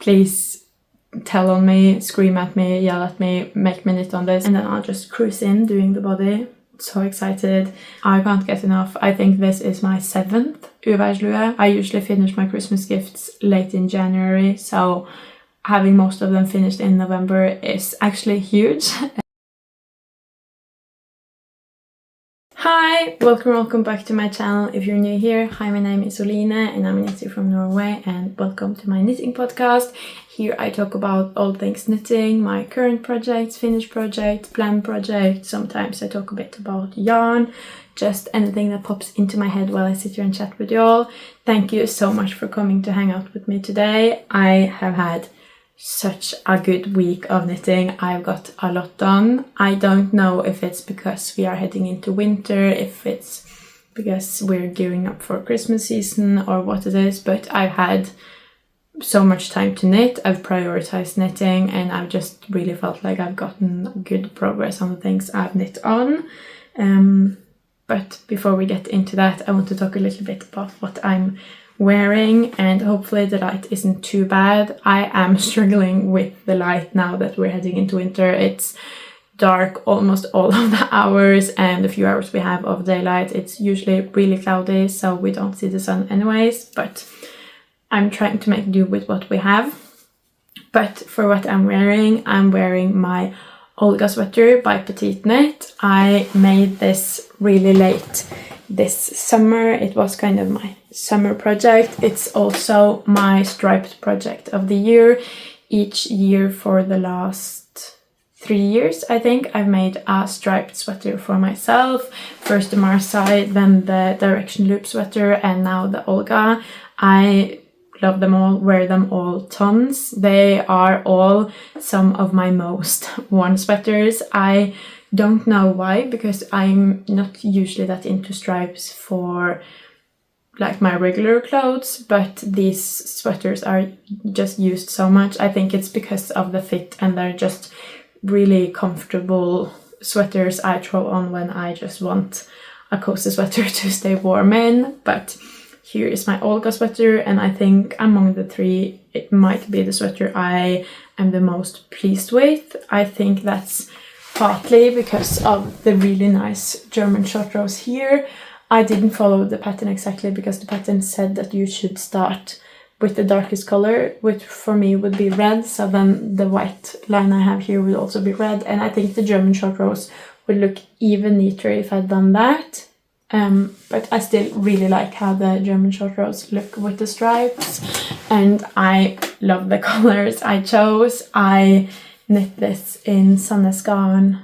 please tell on me, scream at me, yell at me, make me knit on this, and then I'll just cruise in doing the body. So excited. I can't get enough. I think this is my 7th Uværslua. I usually finish my Christmas gifts late in January, so having most of them finished in November is actually huge. Hi, welcome back to my channel. If you're new here, hi, my name is Oline and I'm a knitter from Norway, and welcome to my knitting podcast. Here I talk about all things knitting, my current projects, finished projects, planned projects. Sometimes I talk a bit about yarn, just anything that pops into my head while I sit here and chat with you all. Thank you so much for coming to hang out with me today. I have had such a good week of knitting. I've got a lot done. I don't know if it's because we are heading into winter, if it's because we're gearing up for Christmas season or what it is, but I've had so much time to knit. I've prioritized knitting and I've just really felt like I've gotten good progress on the things I've knit on. But before we get into that, I want to talk a little bit about what I'm wearing, and hopefully the light isn't too bad. I am struggling with the light now that we're heading into winter. It's dark almost all of the hours, and the few hours we have of daylight, it's usually really cloudy, so we don't see the sun anyways, but I'm trying to make do with what we have. But for what I'm wearing my Olga sweater by Petiteknit. I made this really late this summer. It was kind of my summer project. It's also my striped project of the year. Each year for the last 3 years, I think, I've made a striped sweater for myself. First the Marsai, then the direction loop sweater, and now the Olga. I love them all, wear them all tons. They are all some of my most worn sweaters. I don't know why, because I'm not usually that into stripes for like my regular clothes, but these sweaters are just used so much. I think it's because of the fit, and they're just really comfortable sweaters I throw on when I just want a cozy sweater to stay warm in. But here is my Olga sweater, and I think among the three, it might be the sweater I am the most pleased with. I think that's partly because of the really nice German short rows here. I didn't follow the pattern exactly because the pattern said that you should start with the darkest color, which for me would be red, so then the white line I have here would also be red, and I think the German short rows would look even neater if I'd done that. But I still really like how the German short rows look with the stripes, and I love the colors I chose. I knit this in Sandnes garn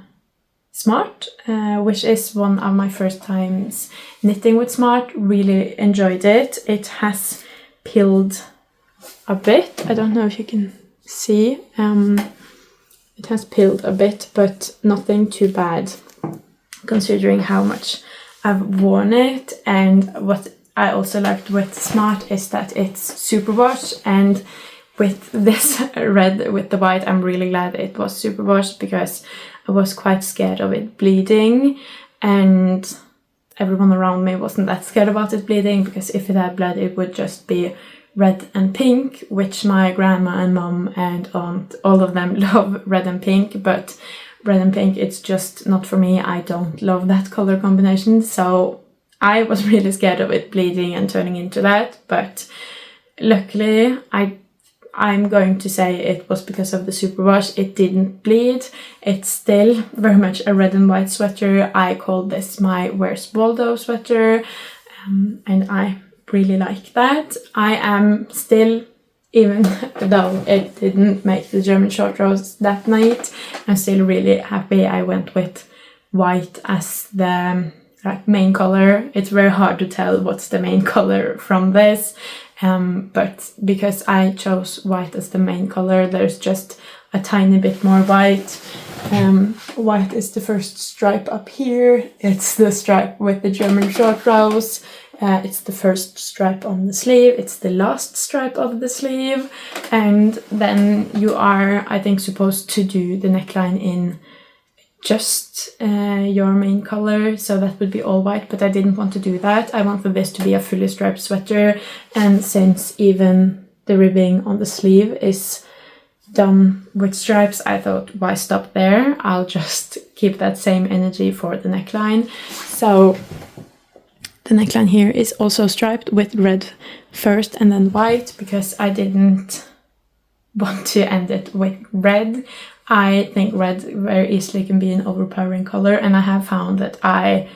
Smart, which is one of my first times knitting with Smart. Really enjoyed it. It has peeled a bit. I don't know if you can see. It has peeled a bit, but nothing too bad considering how much I've worn it. And what I also liked with Smart is that it's superwash, and with this red with the white, I'm really glad it was superwash because I was quite scared of it bleeding, and everyone around me wasn't that scared about it bleeding, because if it had bled it would just be red and pink, which my grandma and mom and aunt, all of them love red and pink, but red and pink, it's just not for me. I don't love that color combination, so I was really scared of it bleeding and turning into that, but luckily I'm going to say it was because of the superwash. It didn't bleed. It's still very much a red and white sweater. I call this my Where's Waldo sweater, and I really like that. I am still, even though it didn't make the German short rows that night, I'm still really happy I went with white as the main color. It's very hard to tell what's the main color from this, but because I chose white as the main color, there's just a tiny bit more white. White is the first stripe up here. It's the stripe with the German short rows. It's the first stripe on the sleeve. It's the last stripe of the sleeve. And then you are, I think, supposed to do the neckline in just your main color, so that would be all white, but I didn't want to do that. I wanted this to be a fully striped sweater, and since even the ribbing on the sleeve is done with stripes, I thought, why stop there? I'll just keep that same energy for the neckline. So the neckline here is also striped with red first and then white, because I didn't want to end it with red. I think red very easily can be an overpowering color, and I have found that I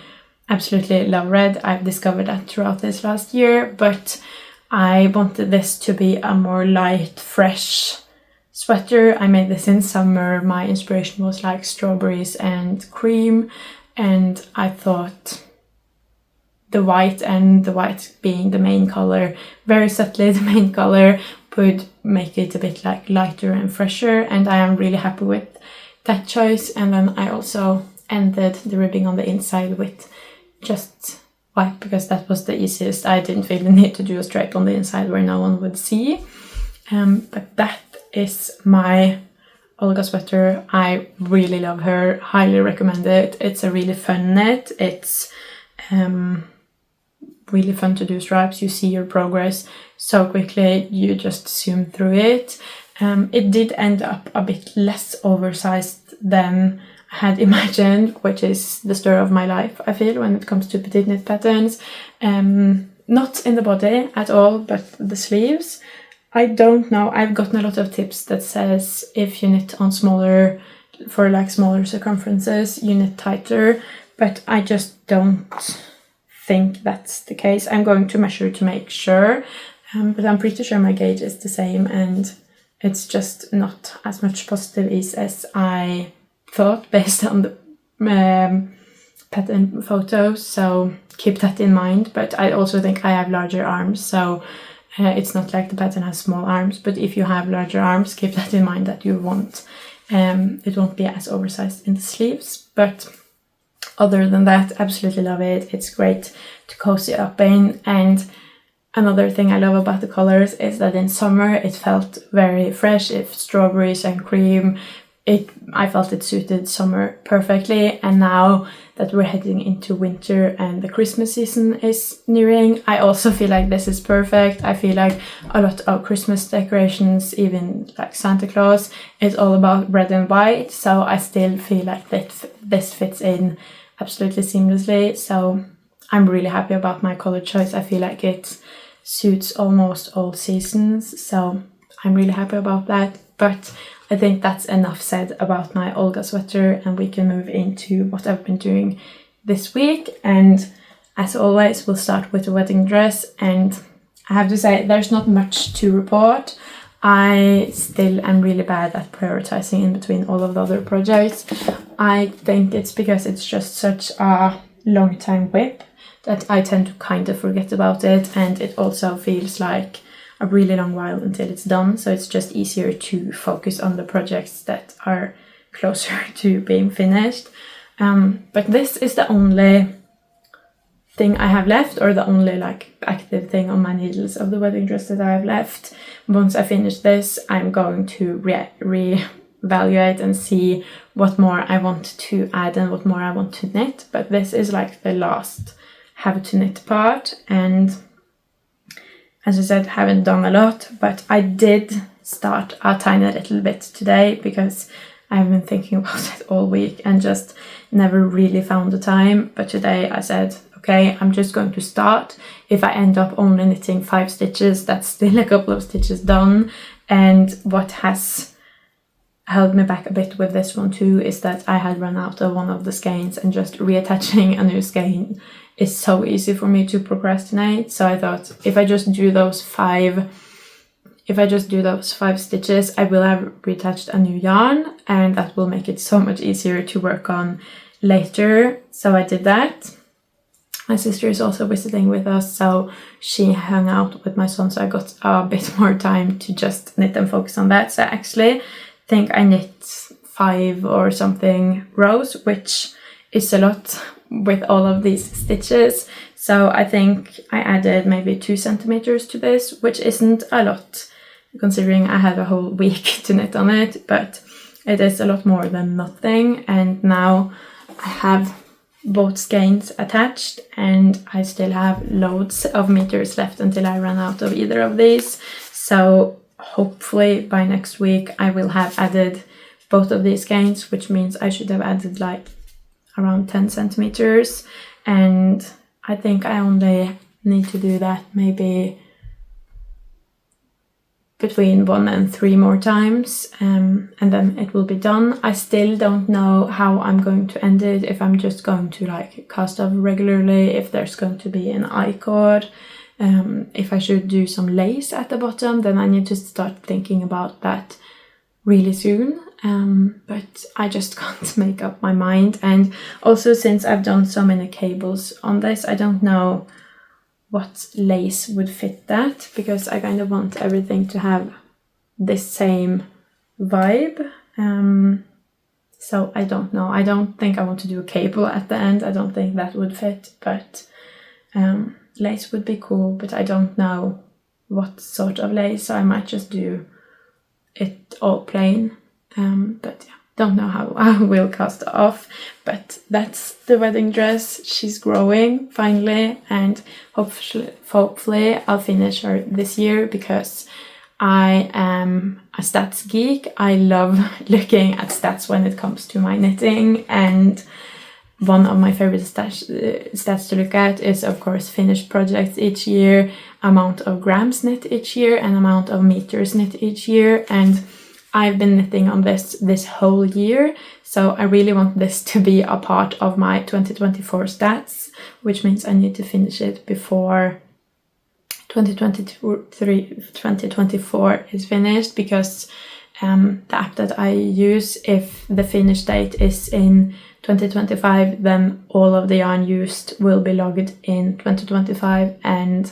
absolutely love red. I've discovered that throughout this last year, but I wanted this to be a more light, fresh sweater. I made this in summer. My inspiration was like strawberries and cream, and I thought the white, and the white being the main color, very subtly the main color, would make it a bit like lighter and fresher, and I am really happy with that choice. And then I also ended the ribbing on the inside with just white, because that was the easiest. I didn't feel the need to do a stripe on the inside where no one would see. But that is my Olga sweater. I really love her, highly recommend it. It's a really fun knit. It's really fun to do stripes. You see your progress so quickly, you just zoom through it. It did end up a bit less oversized than I had imagined, which is the story of my life, I feel, when it comes to Petiteknit patterns. Not in the body at all, but the sleeves. I don't know, I've gotten a lot of tips that says if you knit on smaller, for like smaller circumferences, you knit tighter, but I just don't think that's the case. I'm going to measure to make sure, but I'm pretty sure my gauge is the same, and it's just not as much positive ease as I thought based on the pattern photos, so keep that in mind. But I also think I have larger arms, so it's not like the pattern has small arms, but if you have larger arms, keep that in mind, that you won't, it won't be as oversized in the sleeves. But other than that, absolutely love it. It's great to cozy up in. And another thing I love about the colors is that in summer it felt very fresh. If strawberries and cream, I felt it suited summer perfectly. And now that we're heading into winter and the Christmas season is nearing, I also feel like this is perfect. I feel like a lot of Christmas decorations, even like Santa Claus, is all about red and white. So I still feel like this fits in absolutely seamlessly. So I'm really happy about my color choice. I feel like it suits almost all seasons. So I'm really happy about that. But I think that's enough said about my Olga sweater, and we can move into what I've been doing this week. And as always, we'll start with the wedding dress. And I have to say, there's not much to report. I still am really bad at prioritizing in between all of the other projects. I think it's because it's just such a long time whip that I tend to kind of forget about it, and it also feels like a really long while until it's done, so it's just easier to focus on the projects that are closer to being finished. But this is the only thing I have left, or the only like active thing on my needles of the wedding dress that I have left. Once I finish this, I'm going to re-evaluate and see what more I want to add and what more I want to knit. But this is like the last have to knit part, and as I said, haven't done a lot, but I did start a tiny little bit today because I've been thinking about it all week and just never really found the time. But today I said, okay, I'm just going to start. If I end up only knitting 5 stitches, that's still a couple of stitches done. And what has held me back a bit with this one too is that I had run out of one of the skeins, and just reattaching a new skein is so easy for me to procrastinate. So I thought, if I just do those 5 stitches, I will have reattached a new yarn, and that will make it so much easier to work on later. So I did that. My sister is also visiting with us, so she hung out with my son, so I got a bit more time to just knit and focus on that. So I actually think I knit 5 or something rows, which is a lot with all of these stitches. So I think I added maybe 2 centimeters to this, which isn't a lot considering I had a whole week to knit on it, but it is a lot more than nothing. And now I have both skeins attached, and I still have loads of meters left until I run out of either of these. So hopefully by next week I will have added both of these skeins, which means I should have added like around 10 centimeters, and I think I only need to do that maybe between 1 and 3 more times, and then it will be done. I still don't know how I'm going to end it, if I'm just going to like cast off regularly, if there's going to be an I-cord, if I should do some lace at the bottom. Then I need to start thinking about that really soon, but I just can't make up my mind. And also, since I've done so many cables on this, I don't know what lace would fit that, because I kind of want everything to have this same vibe. So I don't know. I don't think I want to do a cable at the end. I don't think that would fit, but lace would be cool, but I don't know what sort of lace, so I might just do it all plain. But yeah, don't know how I will cast it off, but that's the wedding dress. She's growing finally, and hopefully I'll finish her this year, because I am a stats geek. I love looking at stats when it comes to my knitting, and one of my favorite stats to look at is, of course, finished projects each year, amount of grams knit each year, and amount of meters knit each year. And I've been knitting on this whole year, so I really want this to be a part of my 2024 stats, which means I need to finish it before 2024 is finished, because the app that I use, if the finish date is in 2025, then all of the yarn used will be logged in 2025, and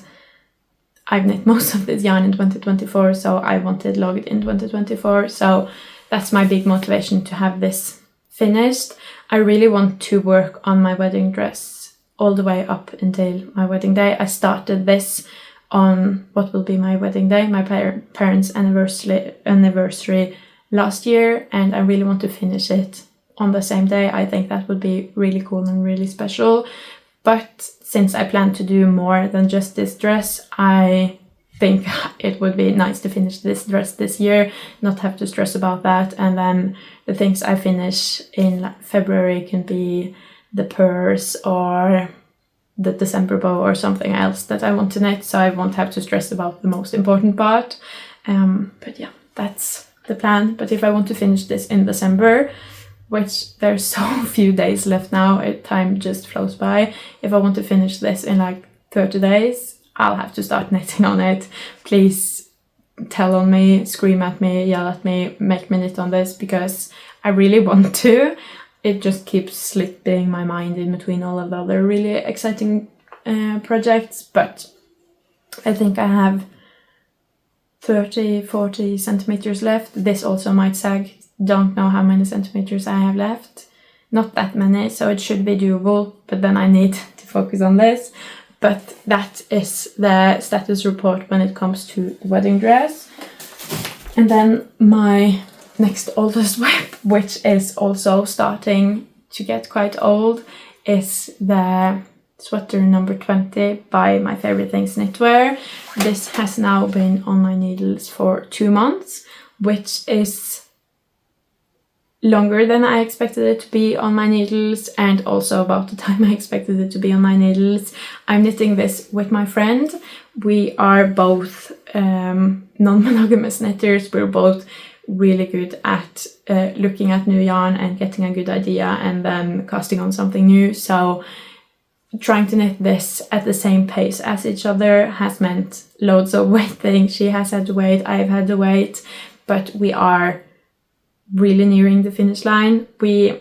I've knit most of this yarn in 2024, so I want it logged in 2024. So that's my big motivation to have this finished. I really want to work on my wedding dress all the way up until my wedding day. I started this on what will be my wedding day, my parents' anniversary last year, and I really want to finish it on the same day. I think that would be really cool and really special. But since I plan to do more than just this dress, I think it would be nice to finish this dress this year, not have to stress about that. And then the things I finish in February can be the purse or the December bow or something else that I want to knit, so I won't have to stress about the most important part. But yeah, that's the plan. But if I want to finish this in December, which there's so few days left now, time just flows by. If I want to finish this in like 30 days, I'll have to start knitting on it. Please tell on me, scream at me, yell at me, make me knit on this, because I really want to. It just keeps slipping my mind in between all of the other really exciting projects, but I think I have 30-40 centimeters left. This also might sag. Don't know how many centimeters I have left. Not that many, so it should be doable, but then I need to focus on this. But that is the status report when it comes to the wedding dress. And then my next oldest whip, which is also starting to get quite old, is the sweater number 20 by Myfavouritethings.knitwear. This has now been on my needles for 2 months, which is longer than I expected it to be on my needles, and also about the time I expected it to be on my needles. I'm knitting this with my friend. We are both non-monogamous knitters. We're both really good at looking at new yarn and getting a good idea and then casting on something new. So trying to knit this at the same pace as each other has meant loads of waiting. She has had to wait, I've had to wait, but we are really nearing the finish line. We,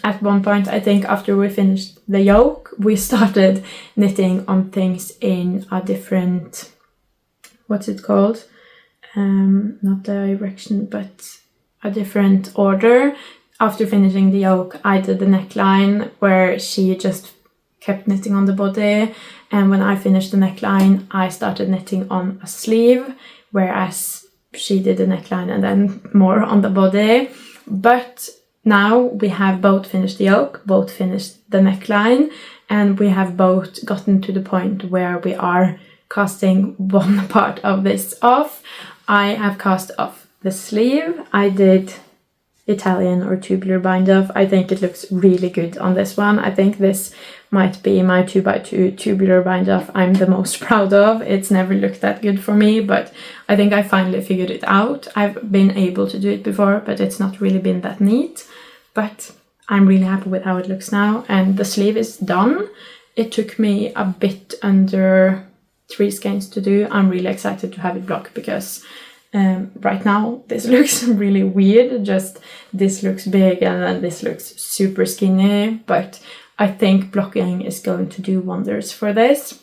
at one point, I think after we finished the yoke, we started knitting on things in a different, what's it called? Not direction, but a different order. After finishing the yoke, I did the neckline, where she just kept knitting on the body, and when I finished the neckline, I started knitting on a sleeve, whereas she did the neckline and then more on the body. But now we have both finished the yoke, both finished the neckline, and we have both gotten to the point where we are casting one part of this off. I have cast off the sleeve. I did Italian or tubular bind off. I think it looks really good on this one. I think this might be my 2x2 tubular bind off I'm the most proud of. It's never looked that good for me, but I think I finally figured it out. I've been able to do it before, but it's not really been that neat. But I'm really happy with how it looks now, and the sleeve is done. It took me a bit under 3 skeins to do. I'm really excited to have it block because right now this looks really weird. Just this looks big and then this looks super skinny, but I think blocking is going to do wonders for this.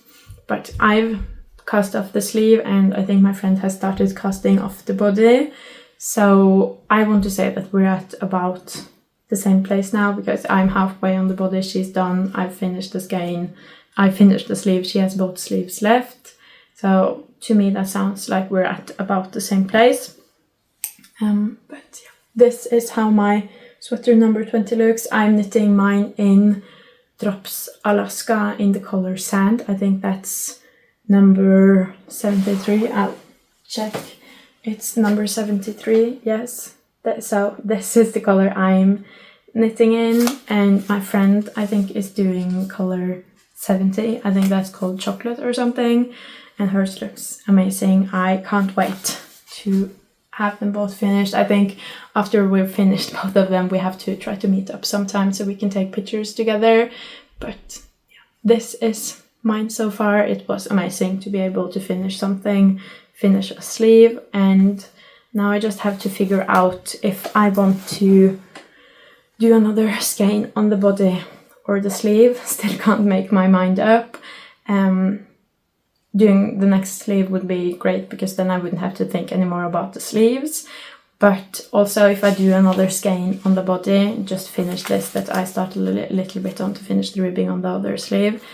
But I've cast off the sleeve, and I think my friend has started casting off the body. So I want to say that we're at about the same place now, because I'm halfway on the body, she's done, I've finished the skein, I finished the sleeve, she has both sleeves left. So to me that sounds like we're at about the same place. But yeah, this is how my sweater number 20 looks. I'm knitting mine in Drops Alaska in the color Sand. I think that's number 73. I'll check. It's number 73, yes. So this is the color I'm knitting in, and my friend I think is doing color 70. I think that's called Chocolate or something, and hers looks amazing. I can't wait to have them both finished. I think after we've finished both of them we have to try to meet up sometime so we can take pictures together. But yeah, this is mine so far. It was amazing to be able to finish something, finish a sleeve, and now I just have to figure out if I want to do another skein on the body or the sleeve. Still can't make my mind up. Doing the next sleeve would be great because then I wouldn't have to think anymore about the sleeves. But also if I do another skein on the body, just finish this that I started a little bit on to finish the ribbing on the other sleeve.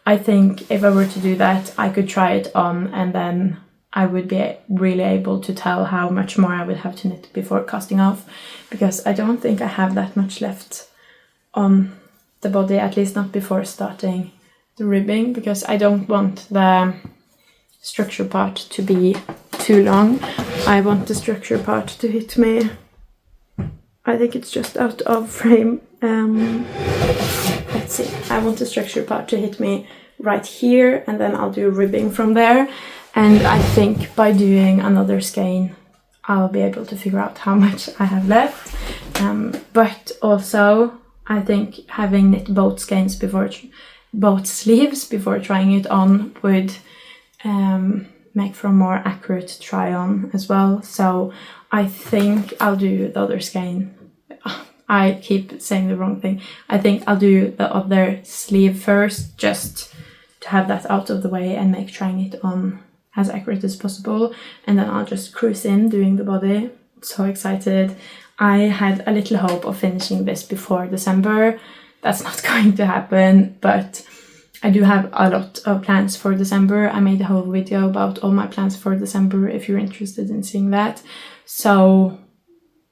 I think if I were to do that, I could try it on, and then I would be really able to tell how much more I would have to knit before casting off, because I don't think I have that much left on the body, at least not before starting the ribbing, because I don't want the structure part to be too long. I want the structure part to hit me, I think it's just out of frame. Let's see, I want the structure part to hit me right here, and then I'll do ribbing from there. And I think by doing another skein I'll be able to figure out how much I have left. But also I think having knit both skeins before, both sleeves before trying it on would make for a more accurate try on as well. So I think I'll do the other skein. I keep saying the wrong thing. I think I'll do the other sleeve first, just to have that out of the way and make trying it on as accurate as possible, and then I'll just cruise in doing the body. So excited. I had a little hope of finishing this before December. That's not going to happen, but I do have a lot of plans for December. I made a whole video about all my plans for December if you're interested in seeing that. So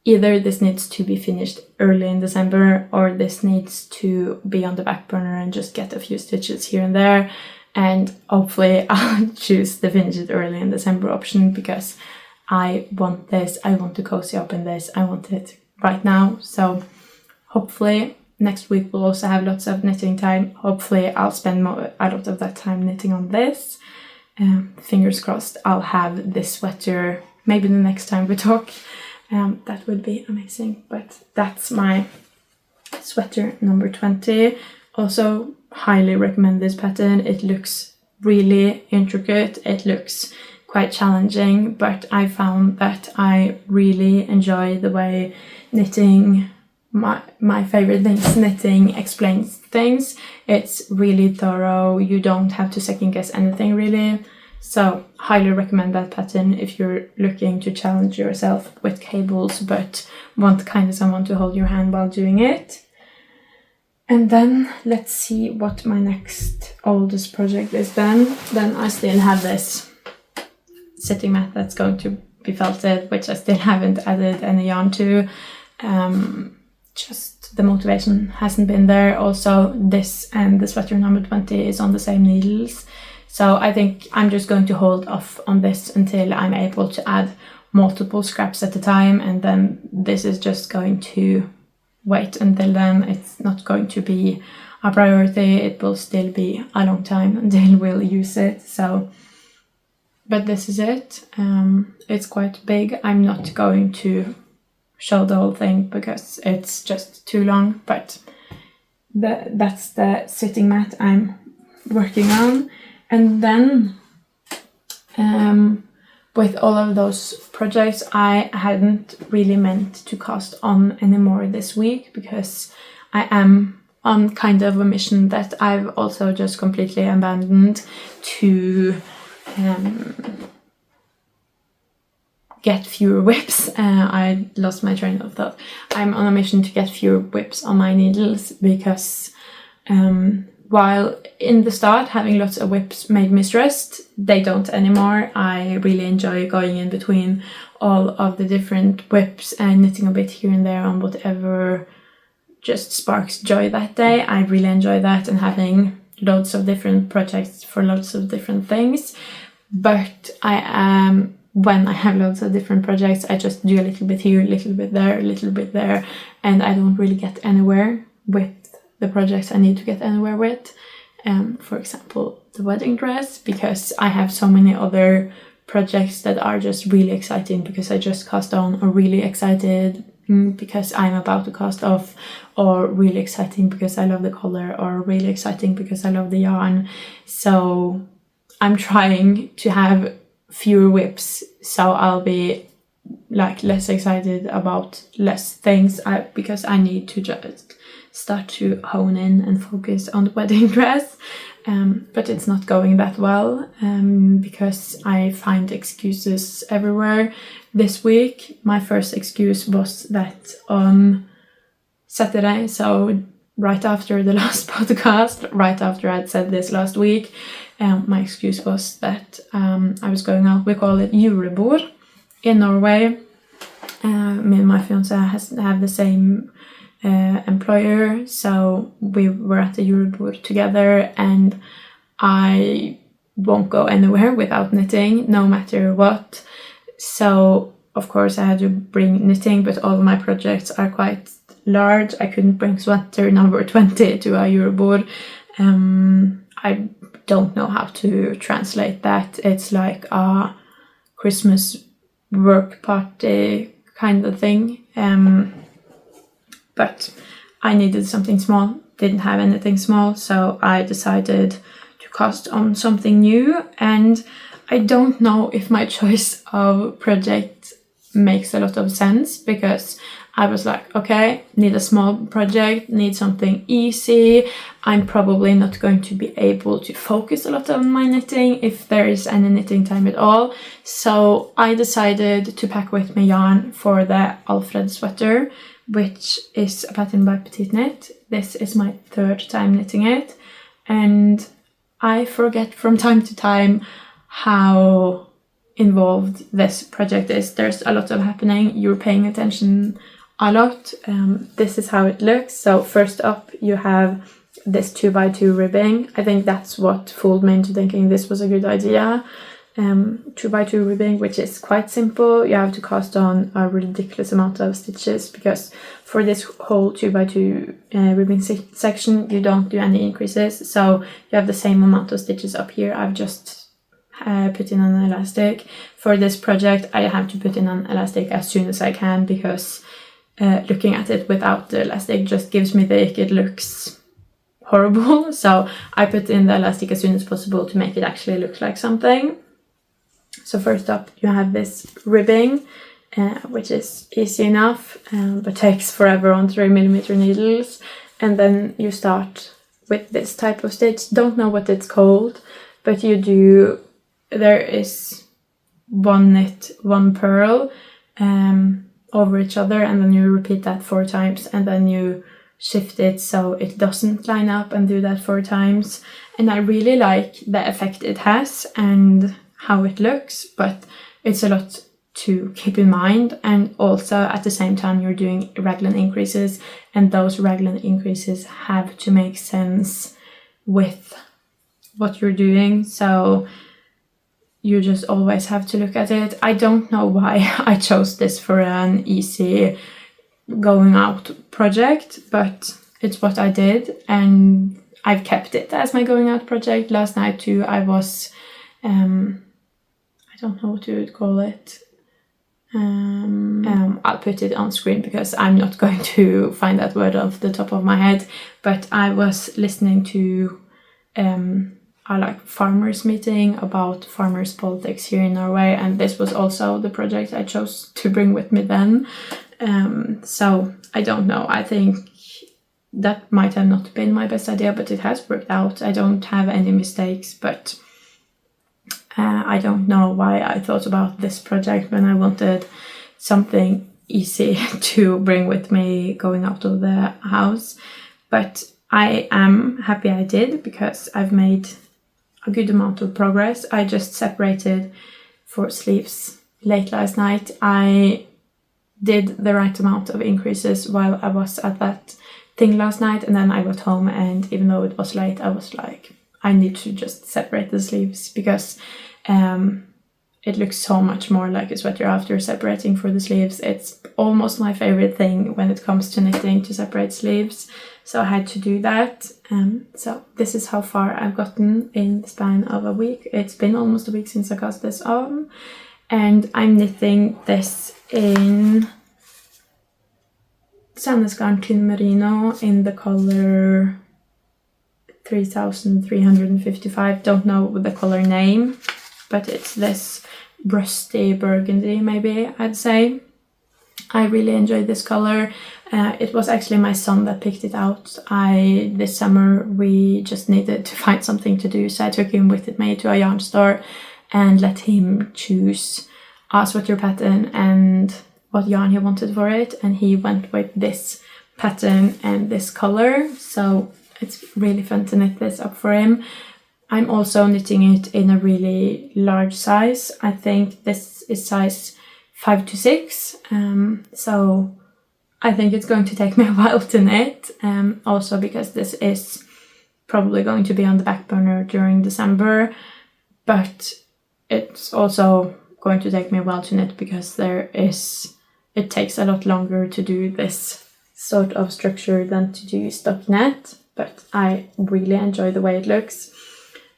either this needs to be finished early in December, or this needs to be on the back burner and just get a few stitches here and there. And hopefully I'll choose the finish it early in December option, because I want this, I want to cozy up in this, I want it right now. So hopefully next week we'll also have lots of knitting time. Hopefully I'll spend a lot of that time knitting on this. Fingers crossed I'll have this sweater maybe the next time we talk. That would be amazing. But that's my sweater number 20. Also highly recommend this pattern. It looks really intricate, it looks quite challenging, but I found that I really enjoy the way knitting, my favorite things, knitting explains things. It's really thorough, you don't have to second guess anything really. So highly recommend that pattern if you're looking to challenge yourself with cables but want kind of someone to hold your hand while doing it. And then let's see what my next oldest project is then. Then I still have this sitting mat that's going to be felted, which I still haven't added any yarn to. Just the motivation hasn't been there. Also, this and the sweater number 20 is on the same needles. So I think I'm just going to hold off on this until I'm able to add multiple scraps at a time, and then this is just going to wait until then. It's not going to be a priority. It will still be a long time until we'll use it. So, but this is it. It's quite big. I'm not going to show the whole thing because it's just too long, but that's the sitting mat I'm working on. And then with all of those projects, I hadn't really meant to cast on anymore this week because I am on kind of a mission that I've also just completely abandoned to get fewer whips. I lost my train of thought. I'm on a mission to get fewer whips on my needles because while in the start having lots of whips made me stressed, they don't anymore. I really enjoy going in between all of the different whips and knitting a bit here and there on whatever just sparks joy that day. I really enjoy that, and having loads of different projects for lots of different things. But when I have loads of different projects, I just do a little bit here, a little bit there, a little bit there, and I don't really get anywhere with the projects I need to get anywhere with. For example, the wedding dress, because I have so many other projects that are just really exciting because I just cast on, or really excited because I'm about to cast off, or really exciting because I love the color, or really exciting because I love the yarn. So I'm trying to have fewer whips, so I'll be like less excited about less things because I need to just start to hone in and focus on the wedding dress. But it's not going that well because I find excuses everywhere. This week, my first excuse was that on Saturday, so right after the last podcast, right after I'd said this last week, my excuse was that I was going out. We call it julebord in Norway. Me and my fiancé have the same employer, so we were at the julebord together, and I won't go anywhere without knitting, no matter what. So of course I had to bring knitting, but all of my projects are quite large. I couldn't bring sweater number 20 to a julebord. I don't know how to translate that. It's like a Christmas work party kind of thing. But I needed something small, didn't have anything small, so I decided to cast on something new. And I don't know if my choice of project makes a lot of sense, because I was like, okay, need a small project, need something easy. I'm probably not going to be able to focus a lot on my knitting if there is any knitting time at all. So I decided to pack with my yarn for the Alfred sweater, which is a pattern by Petiteknit. This is my third time knitting it, and I forget from time to time how involved this project is. There's a lot of happening. You're paying attention a lot. This is how it looks. So first up you have this 2x2 ribbing. I think that's what fooled me into thinking this was a good idea. 2x2 ribbing, which is quite simple. You have to cast on a ridiculous amount of stitches, because for this whole 2x2 ribbing section you don't do any increases, so you have the same amount of stitches up here. I've just put in an elastic. For this project I have to put in an elastic as soon as I can, because looking at it without the elastic just gives me the ick. It looks horrible, so I put in the elastic as soon as possible to make it actually look like something. So first up you have this ribbing, which is easy enough, but takes forever on 3mm needles. And then you start with this type of stitch. Don't know what it's called, but you do, there is one knit, one purl over each other, and then you repeat that 4 times, and then you shift it so it doesn't line up, and do that 4 times. And I really like the effect it has and how it looks, but it's a lot to keep in mind. And also at the same time you're doing raglan increases, and those raglan increases have to make sense with what you're doing, so you just always have to look at it. I don't know why I chose this for an easy going out project, but it's what I did, and I've kept it as my going out project. Last night too, I was I don't know what you would call it. I'll put it on screen because I'm not going to find that word off the top of my head, but I was listening to a farmers meeting about farmers politics here in Norway, and this was also the project I chose to bring with me then. So I don't know, I think that might have not been my best idea, but it has worked out. I don't have any mistakes, but I don't know why I thought about this project when I wanted something easy to bring with me going out of the house. But I am happy I did, because I've made a good amount of progress. I just separated 4 sleeves late last night. I did the right amount of increases while I was at that thing last night, and then I got home, and even though it was late, I was like, I need to just separate the sleeves, because it looks so much more like a sweater after separating for the sleeves. It's almost my favorite thing when it comes to knitting, to separate sleeves, so I had to do that. So this is how far I've gotten in the span of a week. It's been almost a week since I cast this on, and I'm knitting this in Sandnes garn Thin Merino in the color 3355. Don't know the color name, but it's this rusty burgundy, maybe I'd say. I really enjoyed this color. It was actually my son that picked it out. This summer we just needed to find something to do, so I took him with me to a yarn store and let him choose a sweater pattern and what yarn he wanted for it, and he went with this pattern and this color, so it's really fun to knit this up for him. I'm also knitting it in a really large size. I think this is size 5 to 6, so I think it's going to take me a while to knit, also because this is probably going to be on the back burner during December, but it's also going to take me a while to knit because it takes a lot longer to do this sort of structure than to do stock net, but I really enjoy the way it looks.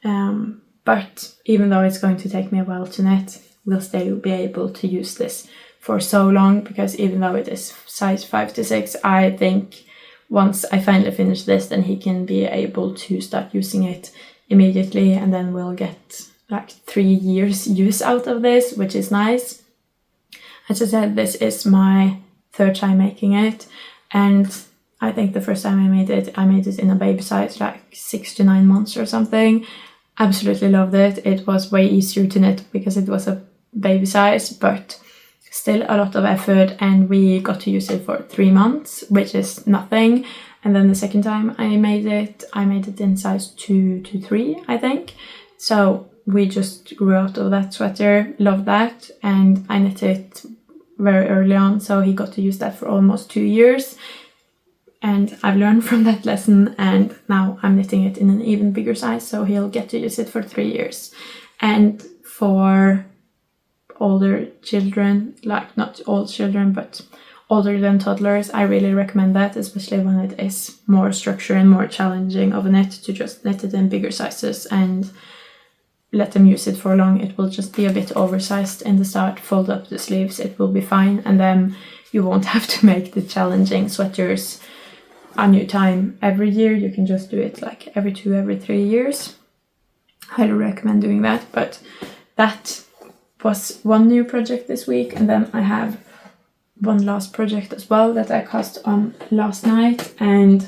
But even though it's going to take me a while to knit, we'll still be able to use this for so long, because even though it is size 5 to 6, I think once I finally finish this, then he can be able to start using it immediately, and then we'll get like 3 years use out of this, which is nice. As I said, this is my 3rd time making it, and I think the first time I made it in a baby size, like 6 to 9 months or something. Absolutely loved it. It was way easier to knit because it was a baby size, but still a lot of effort, and we got to use it for 3 months, which is nothing. And then the second time I made it in size 2 to 3, I think. So we just grew out of that sweater, loved that, and I knit it very early on, so he got to use that for almost 2 years. And I've learned from that lesson, and now I'm knitting it in an even bigger size, so he'll get to use it for 3 years. And for older children, like not all children, but older than toddlers, I really recommend that, especially when it is more structure and more challenging of a knit, to just knit it in bigger sizes and let them use it for long. It will just be a bit oversized in the start, fold up the sleeves, it will be fine, and then you won't have to make the challenging sweaters a new time every year. You can just do it like every 2, every 3 years. Highly recommend doing that. But that was one new project this week, and then I have one last project as well that I cast on last night, and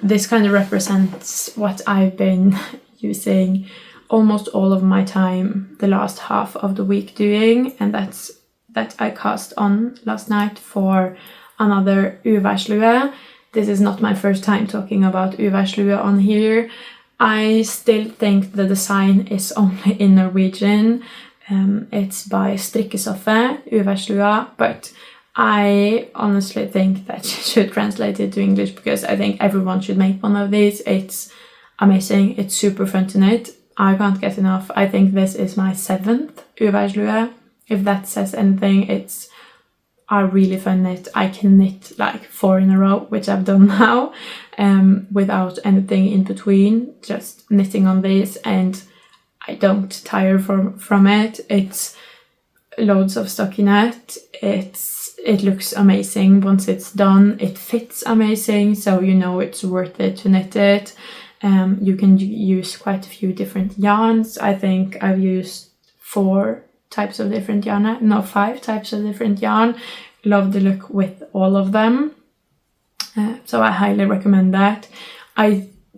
this kind of represents what I've been using almost all of my time the last half of the week doing, and that's that I cast on last night for another Uværslua. This is not my first time talking about Uværslua on here. I still think the design is only in Norwegian. It's by Strikkesoffe, Uværslua, but I honestly think that you should translate it to English, because I think everyone should make one of these. It's amazing. It's super fun to knit. I can't get enough. I think this is my 7th Uværslua. If that says anything, it's a really fun knit. I can knit like 4 in a row, which I've done now, without anything in between, just knitting on this, and I don't tire from it. It's loads of stockinette. It looks amazing once it's done. It fits amazing, so you know it's worth it to knit it. You can use quite a few different yarns. I think I've used 4 types of different yarn, no, 5 types of different yarn. Love the look with all of them, so I highly recommend that.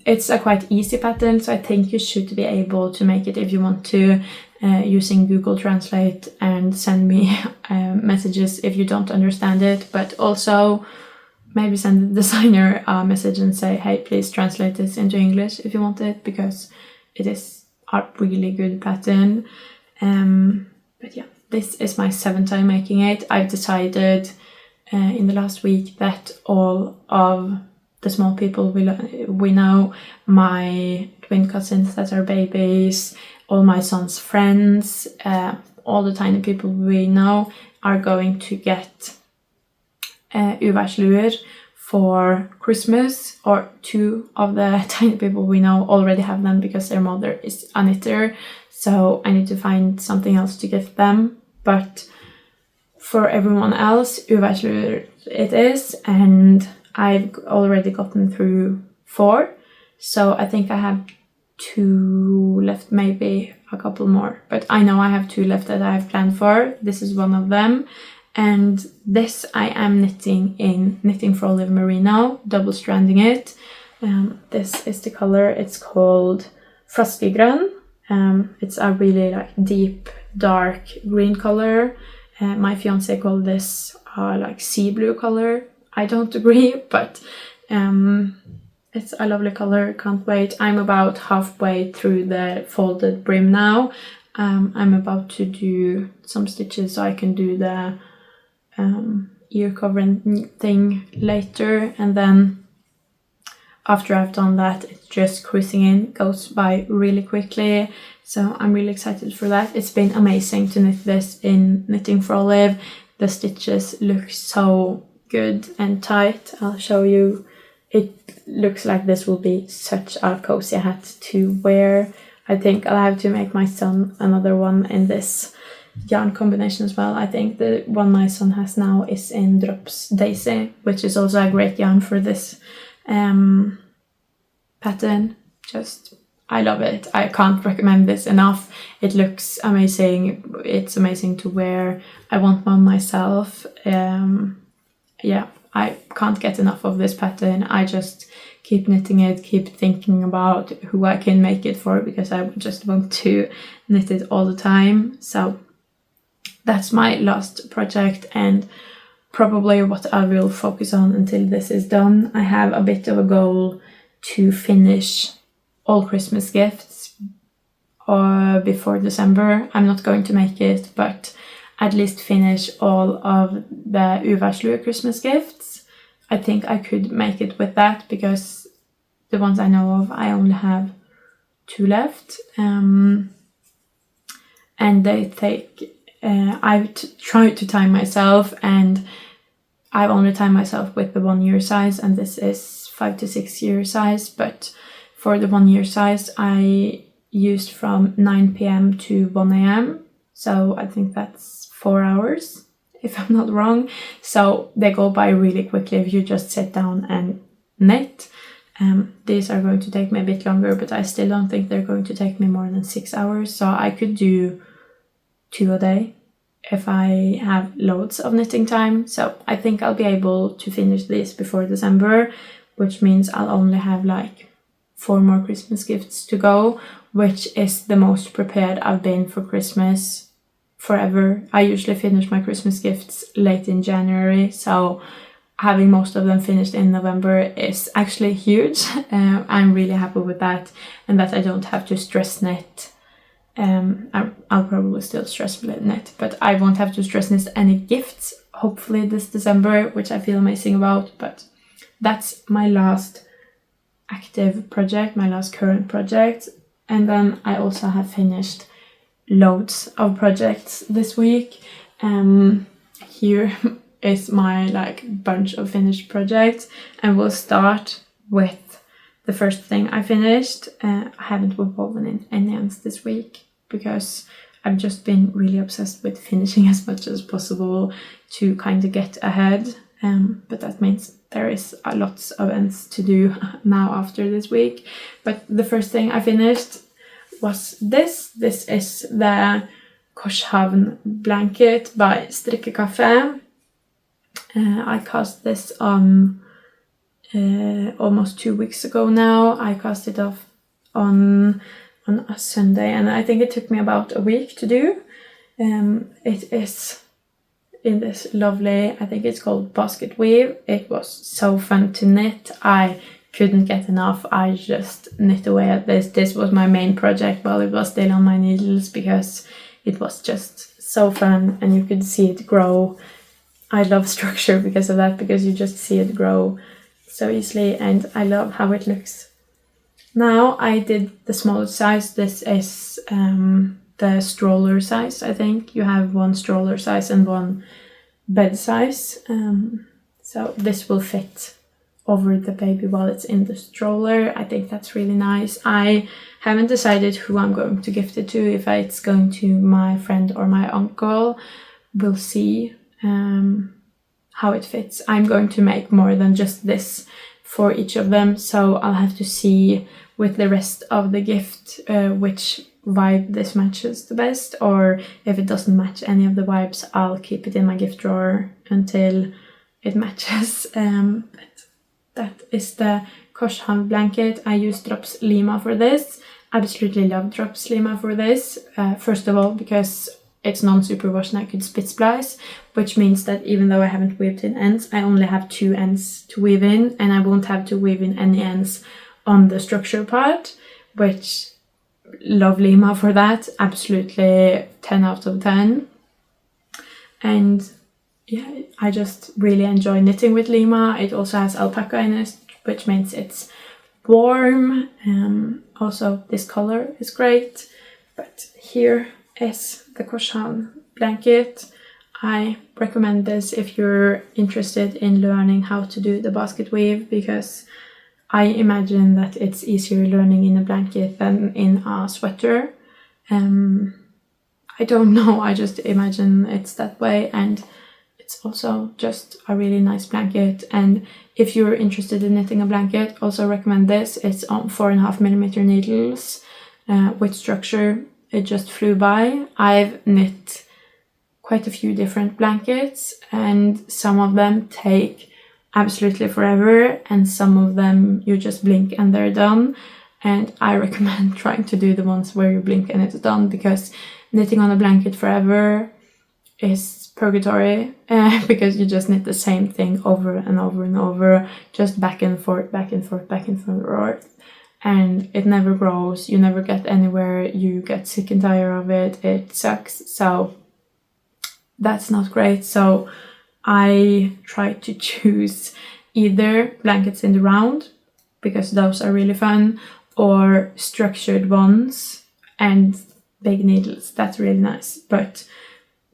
It's a quite easy pattern, so I think you should be able to make it if you want to, using Google Translate, and send me messages if you don't understand it, but also maybe send the designer a message and say, hey, please translate this into English if you want it, because it is a really good pattern. But yeah, this is my 7th time making it. I've decided in the last week that all of the small people we know, my twin cousins that are babies, all my son's friends, all the tiny people we know are going to get Uværslua for Christmas, or 2 of the tiny people we know already have them because their mother is a knitter, so I need to find something else to give them. But for everyone else, Uværslua it is, and I've already gotten through 4, so I think I have 2 left, maybe a couple more, but I know I have 2 left that I have planned for. This is one of them, and this I am knitting in Knitting for Olive Merino, double stranding it. This is the color. It's called Frosty Grønn. It's a really like deep dark green color. My fiance called this like sea blue color. I don't agree, but it's a lovely color. Can't wait. I'm about halfway through the folded brim now. I'm about to do some stitches so I can do the ear covering thing later, and then after I've done that, it's just cruising in. Goes by really quickly, so I'm really excited for that. It's been amazing to knit this in Knitting for Olive. The stitches look so good and tight. I'll show you. It looks like this will be such a cozy hat to wear. I think I'll have to make my son another one in this yarn combination as well. I think the one my son has now is in Drops Daisy, which is also a great yarn for this pattern. Just, I love it. I can't recommend this enough. It looks amazing. It's amazing to wear. I want one myself. Yeah, I can't get enough of this pattern. I just keep knitting it, keep thinking about who I can make it for, because I just want to knit it all the time. So that's my last project, and probably what I will focus on until this is done. I have a bit of a goal to finish all Christmas gifts before December. I'm not going to make it, but at least finish all of the Uværslua Christmas gifts. I think I could make it with that, because the ones I know of, I only have 2 left. And they take... I've tried to time myself, and I've only timed myself with the 1 year size, and this is 5 to 6 year size. But for the 1 year size, I used from 9 p.m. to 1 a.m. So I think that's 4 hours, if I'm not wrong. So they go by really quickly if you just sit down and knit. These are going to take me a bit longer, but I still don't think they're going to take me more than 6 hours. So I could do 2 a day if I have loads of knitting time. So I think I'll be able to finish this before December, which means I'll only have like 4 more Christmas gifts to go, which is the most prepared I've been for Christmas forever. I usually finish my Christmas gifts late in January, so having most of them finished in November is actually huge. I'm really happy with that, and that I don't have to stress knit. I'll probably still stress knit, but I won't have to stress knit any gifts, hopefully this December, which I feel amazing about. But that's my last active project, my last current project. And then I also have finished loads of projects this week. Here is my bunch of finished projects, and we'll start with the first thing I finished. I haven't woven in any ends this week because I've just been really obsessed with finishing as much as possible to kind of get ahead. But that means there is lots of ends to do now after this week. But the first thing I finished was this. This is the Korshavn blanket by Strikkesoffe. I cast this on almost 2 weeks ago now. I cast it off on a Sunday, and I think it took me about a week to do. It is in this lovely, I think it's called basket weave. It was so fun to knit. I couldn't get enough. I just knit away at this. This was my main project while it was still on my needles because it was just so fun and you could see it grow. I love structure because of that, because you just see it grow so easily, and I love how it looks. Now I did the smaller size. This is the stroller size. I think you have one stroller size and one bed size. So this will fit over the baby while it's in the stroller. I think that's really nice. I haven't decided who I'm going to gift it to, if it's going to my friend or my uncle. We'll see how it fits. I'm going to make more than just this for each of them, so I'll have to see with the rest of the gift which vibe this matches the best, or if it doesn't match any of the vibes, I'll keep it in my gift drawer until it matches. But that is the Korshavn blanket. I used Drops Lima for this. Absolutely love Drops Lima for this. First of all, because it's non-superwash and I could spit splice, which means that even though I haven't weaved in ends, I only have 2 ends to weave in, and I won't have to weave in any ends on the structure part, which love Lima for that. Absolutely 10 out of 10. And yeah, I just really enjoy knitting with Lima. It also has alpaca in it, which means it's warm. Also this color is great. But here is the Korshavn blanket. I recommend this if you're interested in learning how to do the basket weave, because I imagine that it's easier learning in a blanket than in a sweater. I don't know, I just imagine it's that way, and it's also just a really nice blanket. And if you're interested in knitting a blanket, also recommend this. It's on 4.5mm needles with structure. It just flew by. I've knit quite a few different blankets, and some of them take absolutely forever, and some of them you just blink and they're done. And I recommend trying to do the ones where you blink and it's done, because knitting on a blanket forever is purgatory, because you just knit the same thing over and over and over, just back and forth, back and forth, back and forth. And it never grows, you never get anywhere, you get sick and tired of it, it sucks. So that's not great. So I try to choose either blankets in the round, because those are really fun, or structured ones and big needles. That's really nice. But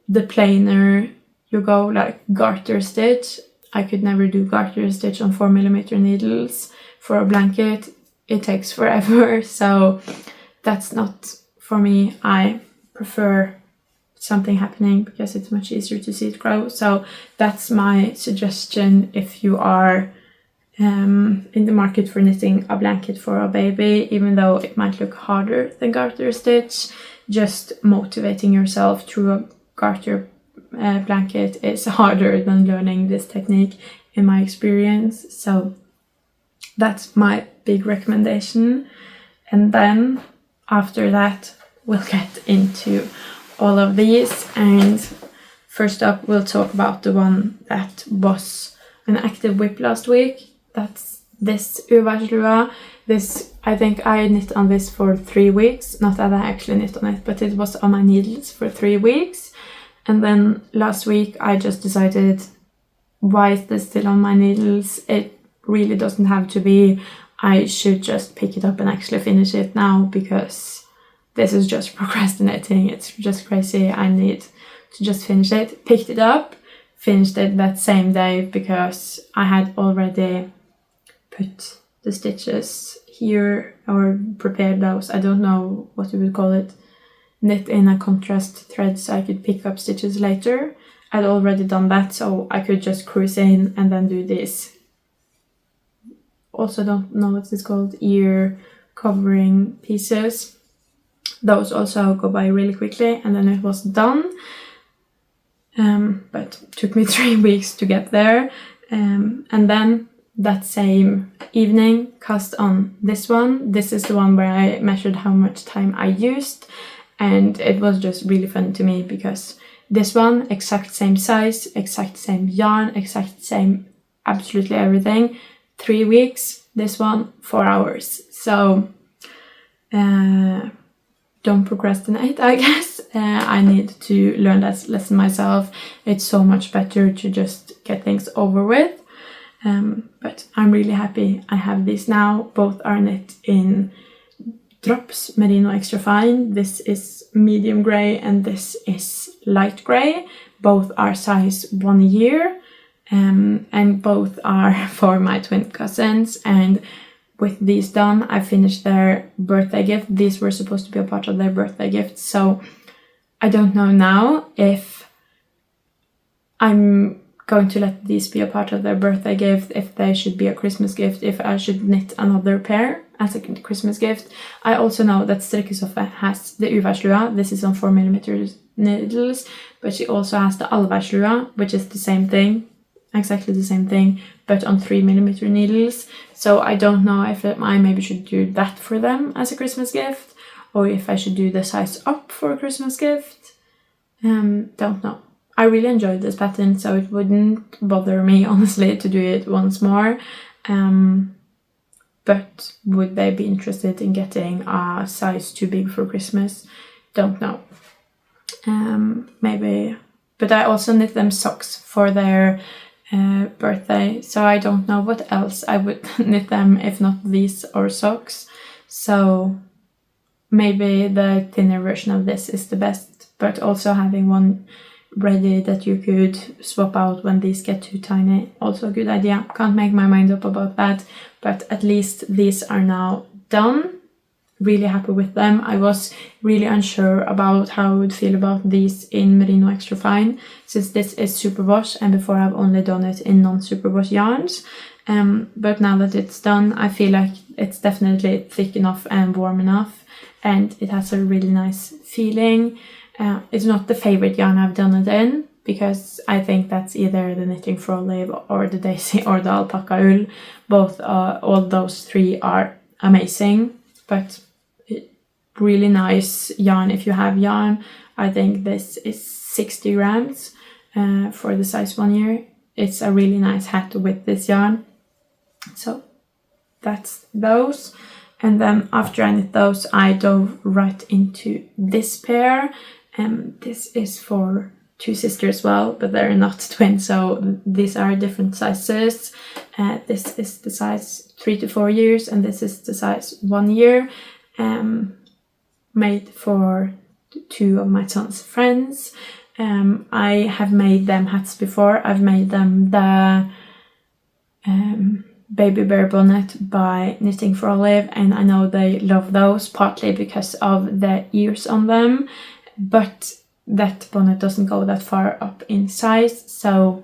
the plainer you go, like garter stitch, I could never do garter stitch on 4mm needles for a blanket. It takes forever, so that's not for me. I prefer something happening because it's much easier to see it grow. So that's my suggestion if you are in the market for knitting a blanket for a baby. Even though it might look harder than garter stitch, just motivating yourself through a garter blanket is harder than learning this technique in my experience. So that's my big recommendation. And then after that we'll get into all of these, and first up we'll talk about the one that was an active whip last week. That's this Uværslua. This, I think I knit on this for 3 weeks. Not that I actually knit on it, but it was on my needles for 3 weeks. And then last week I just decided, why is this still on my needles? It really doesn't have to be. I should just pick it up and actually finish it now, because this is just procrastinating. It's just crazy. I need to just finish it. Picked it up, finished it that same day, because I had already put the stitches here, or prepared those. I don't know what you would call it. Knit in a contrast thread so I could pick up stitches later. I'd already done that, so I could just cruise in and then do this. Also don't know what it's called, ear covering pieces. Those also go by really quickly, and then it was done. But it took me 3 weeks to get there. And then that same evening, cast on this one. This is the one where I measured how much time I used, and it was just really fun to me, because this one, exact same size, exact same yarn, exact same absolutely everything. 3 weeks. This one, 4 hours. So don't procrastinate, I guess. I need to learn that lesson myself. It's so much better to just get things over with. But I'm really happy I have these now. Both are knit in drops, merino extra fine. This is medium grey and this is light grey. Both are size 1 year, and both are for my twin cousins. And with these done, I finished their birthday gift. These were supposed to be a part of their birthday gift, so I don't know now if I'm going to let these be a part of their birthday gift, if they should be a Christmas gift, if I should knit another pair as a Christmas gift. I also know that Strikkesoffe has the Uværslua. This is on 4mm needles, but she also has the Alfred, which is the same thing, exactly the same thing, but on 3mm needles. So I don't know if I maybe should do that for them as a Christmas gift, or if I should do the size up for a Christmas gift. Don't know. I really enjoyed this pattern, so it wouldn't bother me, honestly, to do it once more. But would they be interested in getting a size too big for Christmas? Don't know. Maybe. But I also knit them socks for their birthday, so I don't know what else I would knit them if not these or socks. So maybe the thinner version of this is the best, but also having one ready that you could swap out when these get too tiny, also a good idea. Can't make my mind up about that, but at least these are now done. Really happy with them. I was really unsure about how I would feel about these in merino extra fine, since this is superwash, and before I've only done it in non-superwash yarns. But now that it's done, I feel like it's definitely thick enough and warm enough, and it has a really nice feeling. It's not the favorite yarn I've done it in, because I think that's either the Knitting for Olive or the Daisy or the Alpaca Wool. Both, all those three are amazing, but really nice yarn if you have yarn. I think this is 60 grams for the size 1 year. It's a really nice hat with this yarn. So that's those. And then after I knit those, I dove right into this pair. This is for two sisters as well, but they're not twins, so these are different sizes. This is the size 3 to 4 years, and this is the size 1 year. Made for two of my son's friends. I have made them hats before. I've made them the baby bear bonnet by Knitting for Olive, and I know they love those, partly because of the ears on them, but that bonnet doesn't go that far up in size, so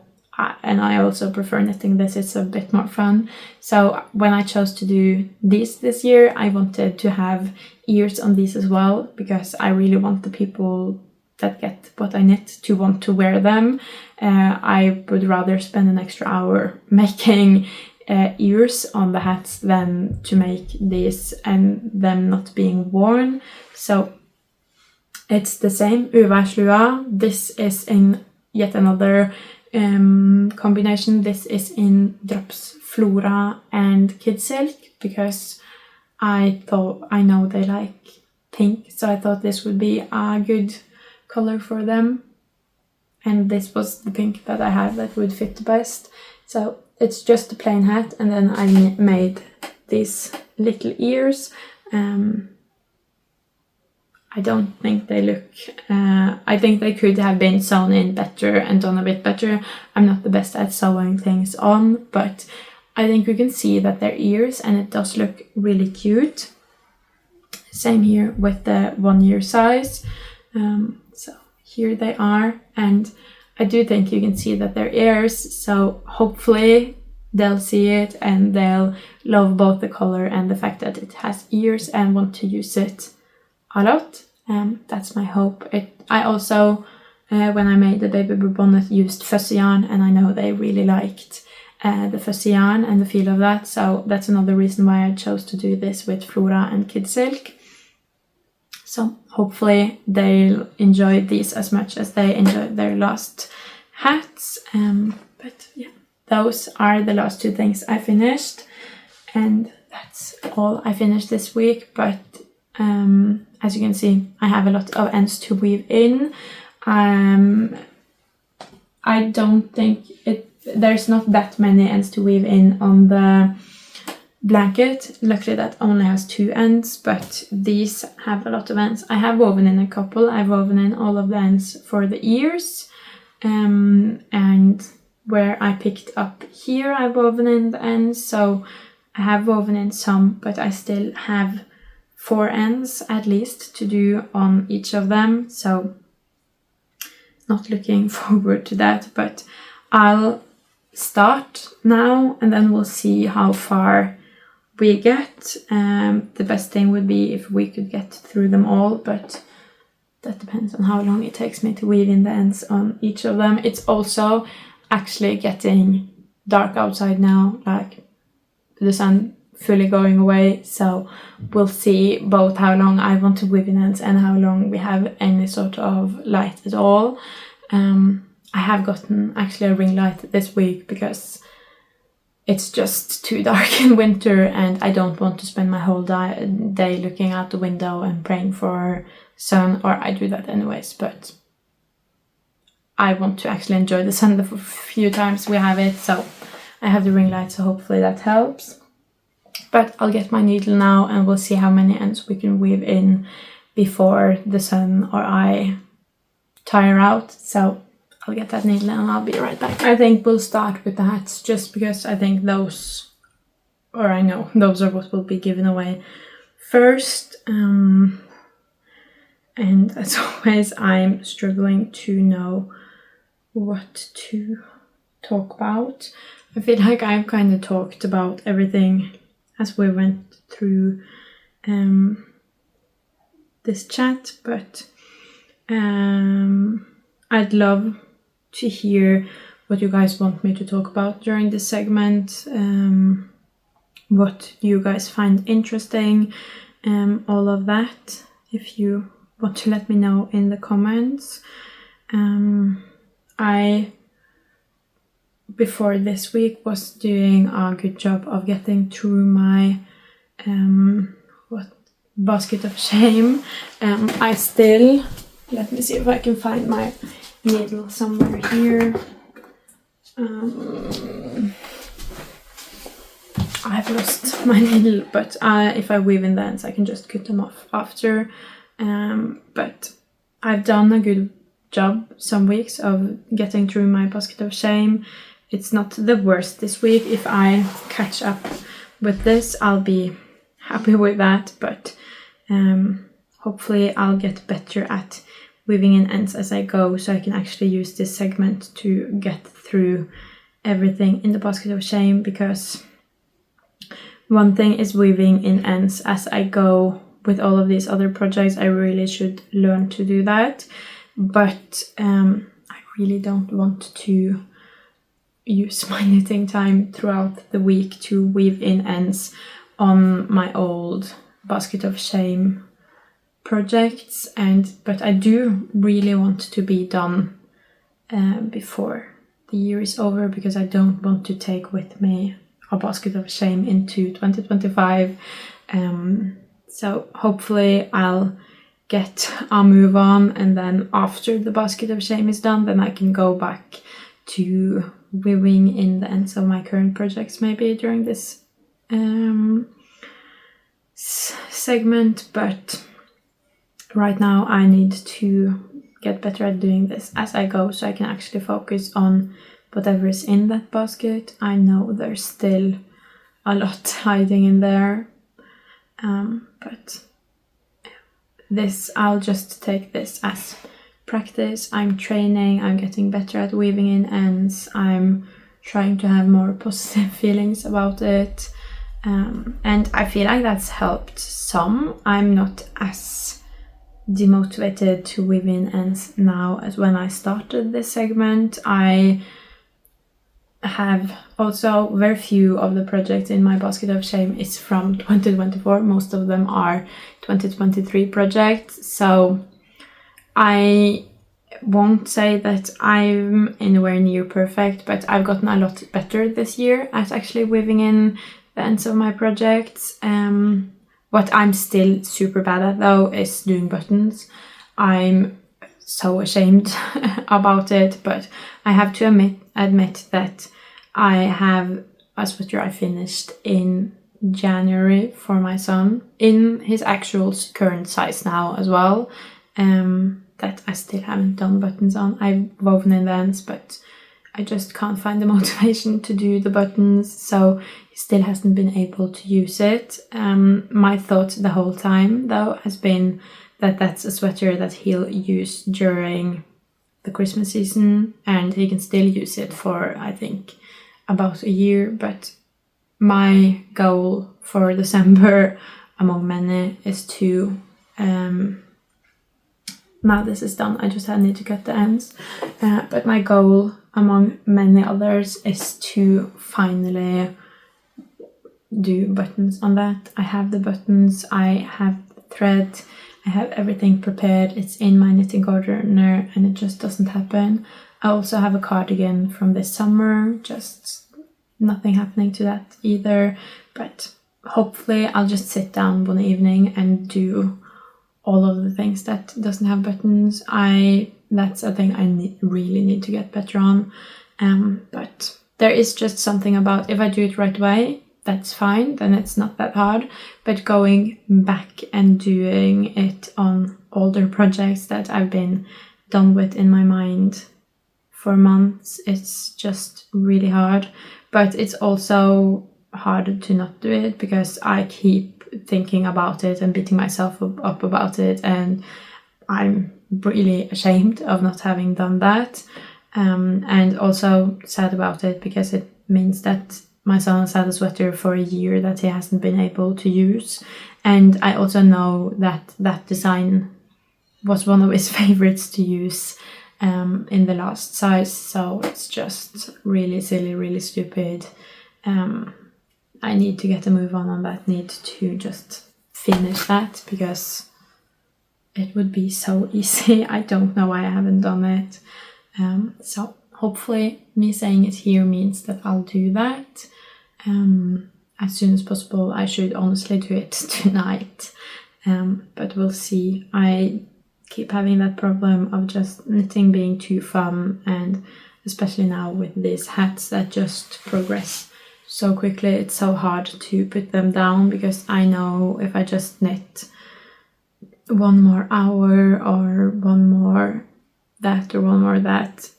and I also prefer knitting this. It's a bit more fun. So when I chose to do these this year, I wanted to have ears on these as well, because I really want the people that get what I knit to want to wear them. I would rather spend an extra hour making ears on the hats than to make these and them not being worn. So it's the same Uværslua. This is in yet another combination. This is in drops, Flora and Kid Silk, because I know they like pink, so I thought this would be a good color for them, and this was the pink that I had that would fit the best. So it's just a plain hat, and then I made these little ears. I don't think they look, I think they could have been sewn in better and done a bit better. I'm not the best at sewing things on, but I think you can see that they're ears and it does look really cute. Same here with the 1 year size. So here they are, and I do think you can see that they're ears, so hopefully they'll see it and they'll love both the color and the fact that it has ears and want to use it a lot. That's my hope. I also, when I made the baby blue bonnet, used fuzzy yarn, and I know they really liked the fuzzy yarn and the feel of that, so that's another reason why I chose to do this with Flora and Kid Silk. So hopefully they'll enjoy these as much as they enjoyed their last hats. But yeah, those are the last 2 things I finished, and that's all I finished this week. But as you can see, I have a lot of ends to weave in. I don't think there's not that many ends to weave in on the blanket. Luckily that only has 2 ends, but these have a lot of ends. I have woven in a couple. I've woven in all of the ends for the ears, and where I picked up here I've woven in the ends, so I have woven in some, but I still have 4 ends at least to do on each of them, so not looking forward to that. But I'll start now and then we'll see how far we get. The best thing would be if we could get through them all, but that depends on how long it takes me to weave in the ends on each of them. It's also actually getting dark outside now, like the sun fully going away, so we'll see both how long I want to weave in ends and how long we have any sort of light at all. I have gotten actually a ring light this week because it's just too dark in winter and I don't want to spend my whole day looking out the window and praying for sun, or I do that anyways, but I want to actually enjoy the sun the few times we have it, so I have the ring light, so hopefully that helps. But I'll get my needle now and we'll see how many ends we can weave in before the sun or I tire out. So I'll get that needle and I'll be right back. I think we'll start with the hats just because I think those, or I know those are what will be given away first. And as always, I'm struggling to know what to talk about. I feel like I've kind of talked about everything as we went through this chat, but I'd love to hear what you guys want me to talk about during this segment, what you guys find interesting, all of that. If you want to let me know in the comments. I, before this week, was doing a good job of getting through my basket of shame. I still, let me see if I can find my needle somewhere here. I've lost my needle, but if I weave in the ends I can just cut them off after. But I've done a good job some weeks of getting through my basket of shame. It's not the worst this week. If I catch up with this, I'll be happy with that, but hopefully I'll get better at weaving in ends as I go, so I can actually use this segment to get through everything in the basket of shame, because one thing is weaving in ends as I go with all of these other projects. I really should learn to do that, but I really don't want to use my knitting time throughout the week to weave in ends on my old basket of shame projects, but I do really want to be done before the year is over, because I don't want to take with me a basket of shame into 2025. So hopefully I'll get a move on, and then after the basket of shame is done, then I can go back to weaving in the ends of my current projects maybe during this segment, but right now I need to get better at doing this as I go, so I can actually focus on whatever is in that basket. I know there's still a lot hiding in there, but this, I'll just take this as practice. I'm training, I'm getting better at weaving in ends, I'm trying to have more positive feelings about it, and I feel like that's helped some. I'm not as demotivated to weave in ends now as when I started this segment. I have also very few of the projects in my basket of shame is from 2024. Most of them are 2023 projects, so I won't say that I'm anywhere near perfect, but I've gotten a lot better this year at actually weaving in the ends of my projects. What I'm still super bad at though is doing buttons. I'm so ashamed about it, but I have to admit that I have a sweater I finished in January for my son in his actual current size now as well, that I still haven't done buttons on. I've woven in the ends, but I just can't find the motivation to do the buttons, so he still hasn't been able to use it. My thought the whole time though has been that that's a sweater that he'll use during the Christmas season, and he can still use it for, I think, about a year. But my goal for December, among many, is to now this is done, I just need to cut the ends, but my goal among many others is to finally do buttons on that. I have the buttons, I have thread, I have everything prepared, it's in my knitting corner, and it just doesn't happen. I also have a cardigan from this summer, just nothing happening to that either, but hopefully I'll just sit down one evening and do all of the things that doesn't have buttons. That's a thing I really need to get better on, but there is just something about, if I do it right away, that's fine, then it's not that hard, but going back and doing it on older projects that I've been done with in my mind for months, it's just really hard. But it's also hard to not do it because I keep thinking about it and beating myself up about it, and I'm really ashamed of not having done that, and also sad about it because it means that my son has had a sweater for a year that he hasn't been able to use, and I also know that that design was one of his favorites to use in the last size, so it's just really silly, really stupid. I need to get a move on that, need to just finish that because it would be so easy. I don't know why I haven't done it. So hopefully me saying it here means that I'll do that as soon as possible. I should honestly do it tonight, but we'll see. I keep having that problem of just knitting being too fun, and especially now with these hats that just progress so quickly, it's so hard to put them down because I know if I just knit one more hour or one more that or one more that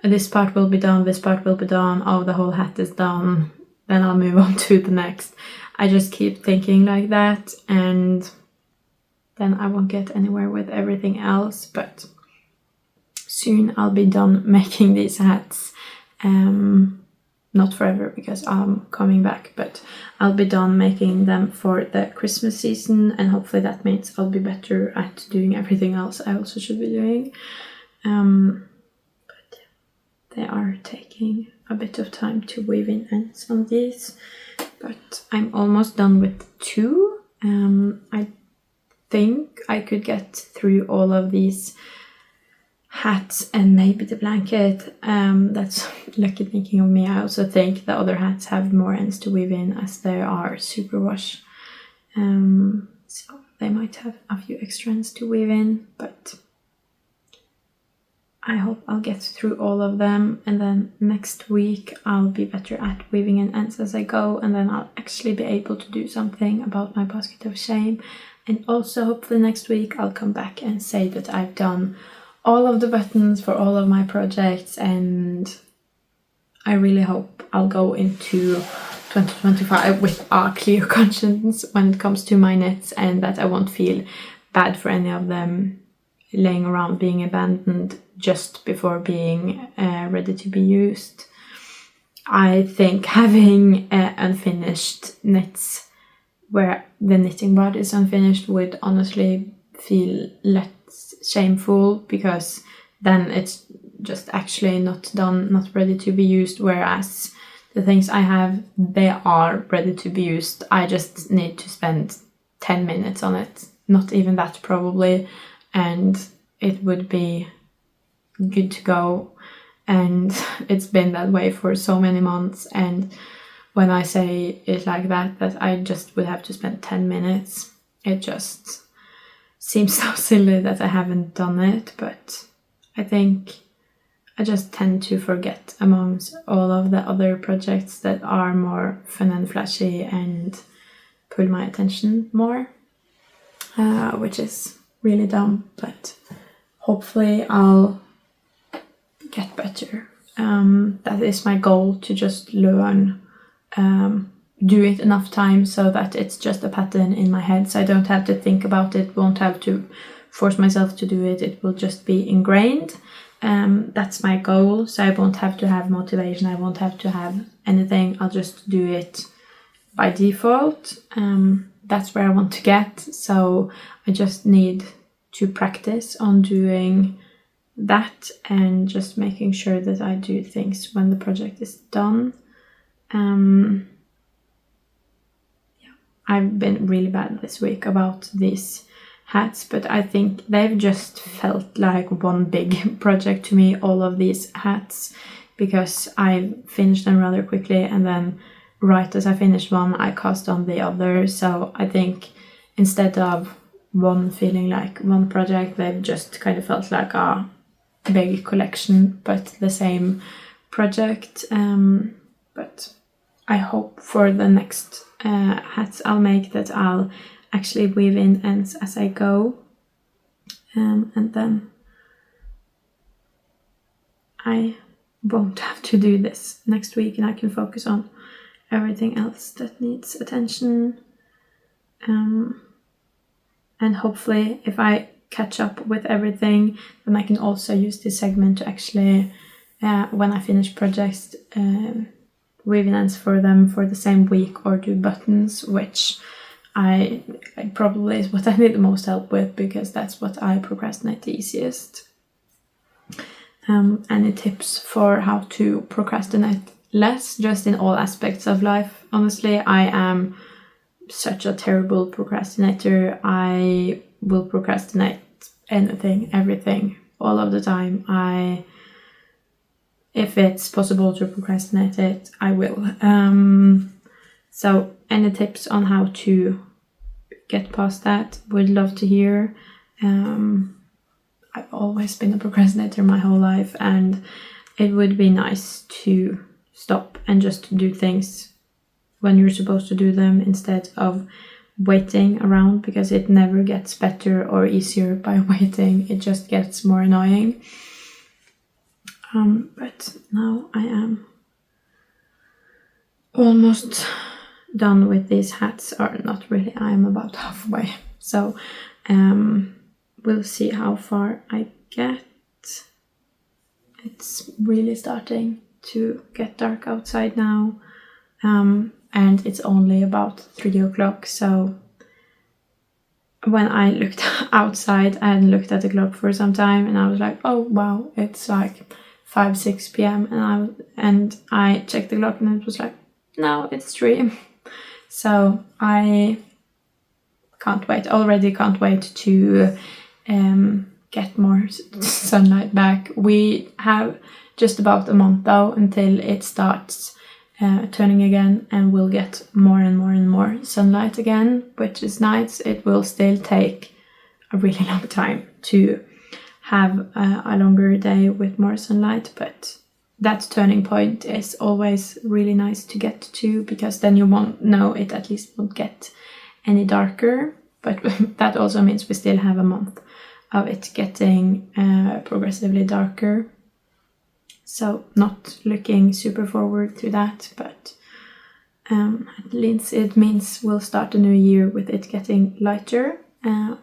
this part will be done, this part will be done, oh, the whole hat is done, then I'll move on to the next. I just keep thinking like that, and then I won't get anywhere with everything else. But soon I'll be done making these hats. Not forever because I'm coming back, but I'll be done making them for the Christmas season, and hopefully that means I'll be better at doing everything else I also should be doing. But they are taking a bit of time to weave in ends on these, but I'm almost done with 2. I think I could get through all of these hats and maybe the blanket. That's lucky thinking of me. I also think the other hats have more ends to weave in as they are superwash, so they might have a few extra ends to weave in, but I hope I'll get through all of them, and then next week I'll be better at weaving in ends as I go, and then I'll actually be able to do something about my basket of shame. And also hopefully next week I'll come back and say that I've done all of the buttons for all of my projects, and I really hope I'll go into 2025 with a clear conscience when it comes to my knits, and that I won't feel bad for any of them laying around being abandoned just before being ready to be used. I think having unfinished knits where the knitting part is unfinished would honestly feel less shameful, because then it's just actually not done, not ready to be used, whereas the things I have, they are ready to be used. I just need to spend 10 minutes on it, not even that probably, and it would be good to go. And it's been that way for so many months, and when I say it like that I just would have to spend 10 minutes, it just seems so silly that I haven't done it. But I think I just tend to forget amongst all of the other projects that are more fun and flashy and pull my attention more, which is really dumb, but hopefully I'll get better. That is my goal, to just learn, do it enough times so that it's just a pattern in my head, so I don't have to think about it, won't have to force myself to do it, it will just be ingrained. That's my goal, so I won't have to have motivation, I won't have to have anything, I'll just do it by default. That's where I want to get, so I just need to practice on doing that and just making sure that I do things when the project is done. I've been really bad this week about these hats, but I think they've just felt like one big project to me, all of these hats, because I finished them rather quickly, and then right as I finished one I cast on the other. So I think instead of one feeling like one project, they've just kind of felt like a big collection but the same project. But I hope for the next hats I'll make that I'll actually weave in ends as I go, and then I won't have to do this next week, and I can focus on everything else that needs attention. And hopefully if I catch up with everything, then I can also use this segment to actually, when I finish projects, weave in ends for them for the same week, or do buttons, which I probably is what I need the most help with, because that's what I procrastinate the easiest. Any tips for how to procrastinate less, just in all aspects of life? Honestly, I am such a terrible procrastinator. I will procrastinate anything, everything, all of the time. If it's possible to procrastinate it, I will. So any tips on how to get past that, would love to hear. I've always been a procrastinator my whole life, and it would be nice to stop and just do things when you're supposed to do them, instead of waiting around, because it never gets better or easier by waiting, it just gets more annoying. But now I am almost done with these hats, or not really, I'm about halfway, so we'll see how far I get. It's really starting to get dark outside now, and it's only about 3 o'clock, so when I looked outside, I hadn't looked at the clock for some time, and I was like, oh wow, it's like 5-6 p.m. and I checked the clock, and it was like, no, it's 3. So I can't wait to get more sunlight back. We have just about a month though until it starts turning again, and we'll get more and more and more sunlight again, which is nice. It will still take a really long time to have a longer day with more sunlight, but that turning point is always really nice to get to, because then you won't know it at least won't get any darker. But that also means we still have a month of it getting progressively darker. So not looking super forward to that, but at least it means we'll start the new year with it getting lighter,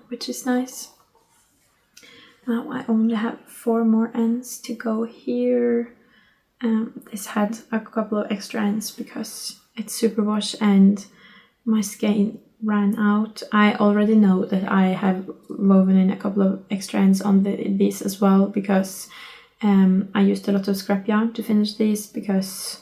which is nice. Now I only have 4 more ends to go here. This had a couple of extra ends because it's superwash and my skein ran out. I already know that I have woven in a couple of extra ends on these as well, because I used a lot of scrap yarn to finish these, because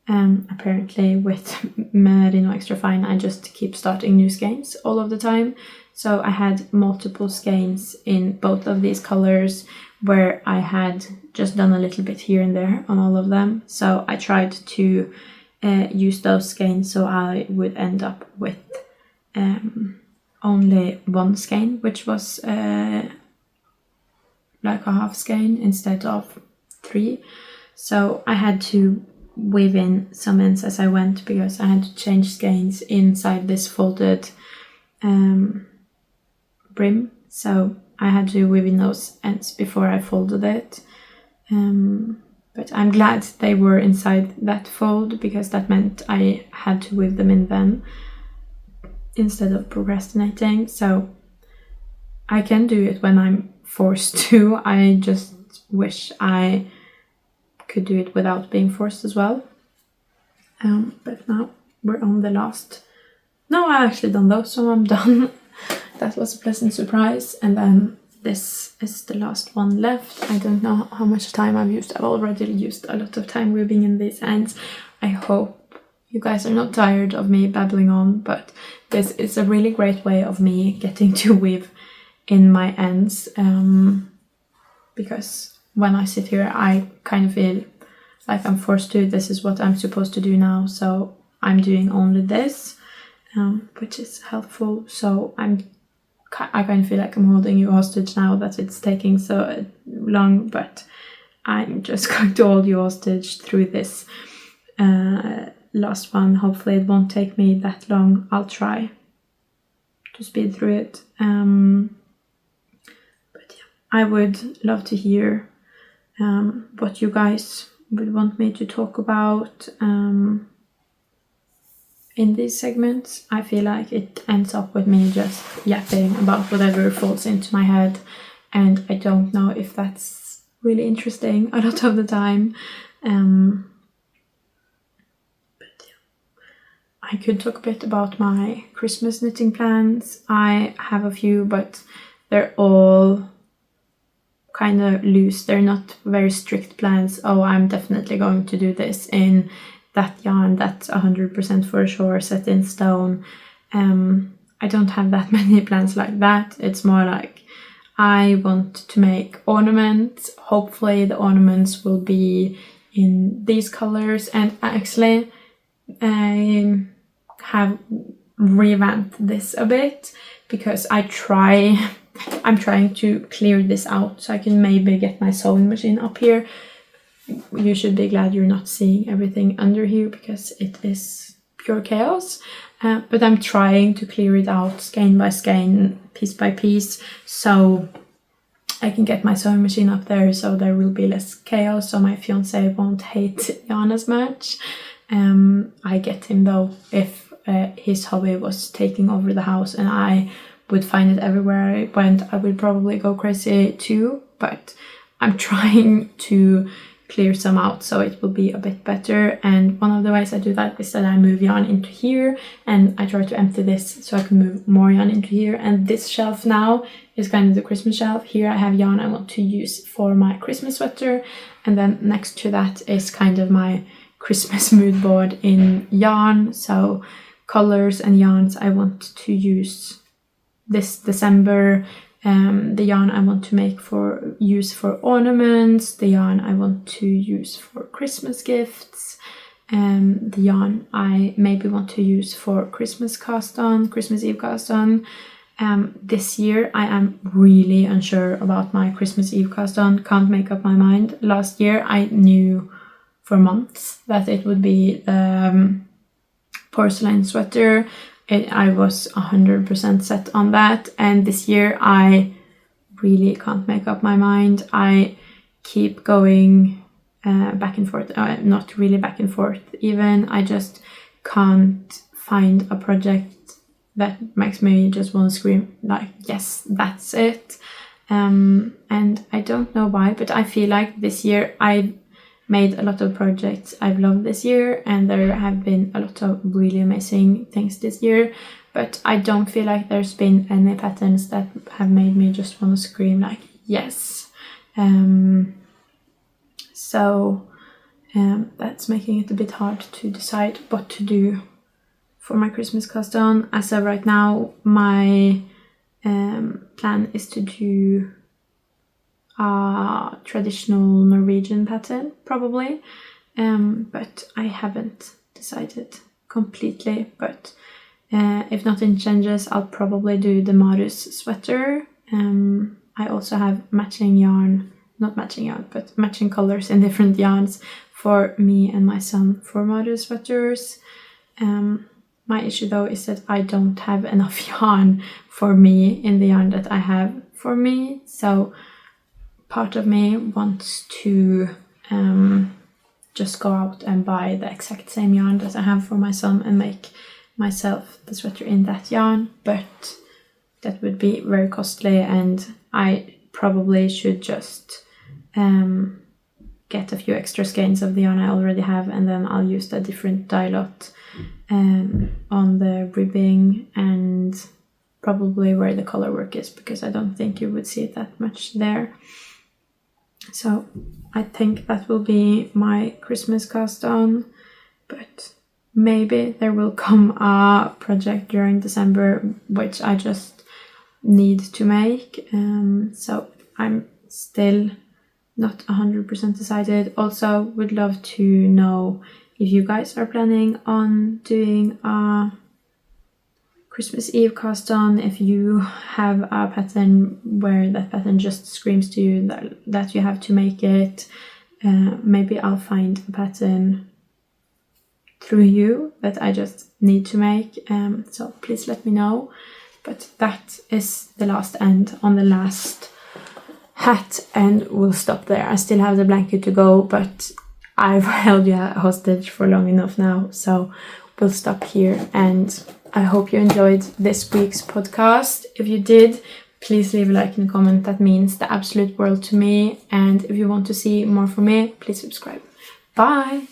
apparently with Merino Extra Fine I just keep starting new skeins all of the time. So I had multiple skeins in both of these colors where I had just done a little bit here and there on all of them. So I tried to use those skeins so I would end up with only 1 skein, which was like a half skein instead of 3. So I had to weave in some ends as I went, because I had to change skeins inside this folded brim. So I had to weave in those ends before I folded it. But I'm glad they were inside that fold, because that meant I had to weave them in then instead of procrastinating. So I can do it when I'm forced to. I just wish I could do it without being forced as well. But now we're on the last. No, I actually done those, so I'm done. That was a pleasant surprise. And then this is the last one left. I don't know how much time I've used. I've already used a lot of time weaving in these ends. I hope you guys are not tired of me babbling on, but this is a really great way of me getting to weave in my ends, because when I sit here I kind of feel like I'm forced to. This is what I'm supposed to do now, so I'm doing only this, which is helpful. So I kind of feel like I'm holding you hostage now that it's taking so long, but I'm just going to hold you hostage through this last one. Hopefully it won't take me that long. I'll try to speed through it. But yeah, I would love to hear what you guys would want me to talk about in these segments. I feel like it ends up with me just yapping about whatever falls into my head, and I don't know if that's really interesting a lot of the time. But yeah, I could talk a bit about my Christmas knitting plans. I have a few, but they're all kind of loose. They're not very strict plans. Oh, I'm definitely going to do this in that yarn, that's 100% for sure, set in stone. I don't have that many plans like that. It's more like I want to make ornaments. Hopefully the ornaments will be in these colors, and actually I have revamped this a bit, because I'm trying to clear this out so I can maybe get my sewing machine up here. You should be glad you're not seeing everything under here, because it is pure chaos. But I'm trying to clear it out skein by skein, piece by piece, so I can get my sewing machine up there, so there will be less chaos, so my fiance won't hate yarn as much. I get him though if his hobby was taking over the house and I would find it everywhere I went. I would probably go crazy too, but I'm trying to clear some out so it will be a bit better. And one of the ways I do that is that I move yarn into here, and I try to empty this so I can move more yarn into here. And this shelf now is kind of the Christmas shelf. Here I have yarn I want to use for my Christmas sweater, and then next to that is kind of my Christmas mood board in yarn, so colors and yarns I want to use this December. The yarn I want to use for ornaments, the yarn I want to use for Christmas gifts, the yarn I maybe want to use for Christmas Eve cast on, This year I am really unsure about my Christmas Eve cast on. Can't make up my mind. Last year I knew for months that it would be porcelain sweater. I was 100% set on that, and this year I really can't make up my mind. I keep going back and forth, not really back and forth even. I just can't find a project that makes me just want to scream like, yes, that's it. And I don't know why, but I feel like this year I made a lot of projects I've loved this year, and there have been a lot of really amazing things this year, but I don't feel like there's been any patterns that have made me just want to scream like, yes. So that's making it a bit hard to decide what to do for my Christmas cast on. As of right now, my plan is to do a traditional Norwegian pattern, probably, but I haven't decided completely. But if nothing changes, I'll probably do the Marius sweater. I also have matching yarn, not matching yarn, but matching colors in different yarns for me and my son for Marius sweaters. My issue though is that I don't have enough yarn for me in the yarn that I have for me, so part of me wants to just go out and buy the exact same yarn that I have for my son and make myself the sweater in that yarn, but that would be very costly, and I probably should just get a few extra skeins of the yarn I already have, and then I'll use a different dye lot on the ribbing and probably where the color work is, because I don't think you would see it that much there. So I think that will be my Christmas cast on, but maybe there will come a project during December which I just need to make. So I'm still not 100% decided. Also would love to know if you guys are planning on doing a Christmas Eve cast on, if you have a pattern where that pattern just screams to you that you have to make it. Maybe I'll find a pattern through you that I just need to make. So please let me know. But that is the last end on the last hat, and we'll stop there. I still have the blanket to go, but I've held you hostage for long enough now, so we'll stop here. And I hope you enjoyed this week's podcast. If you did, please leave a like and a comment. That means the absolute world to me. And if you want to see more from me, please subscribe. Bye!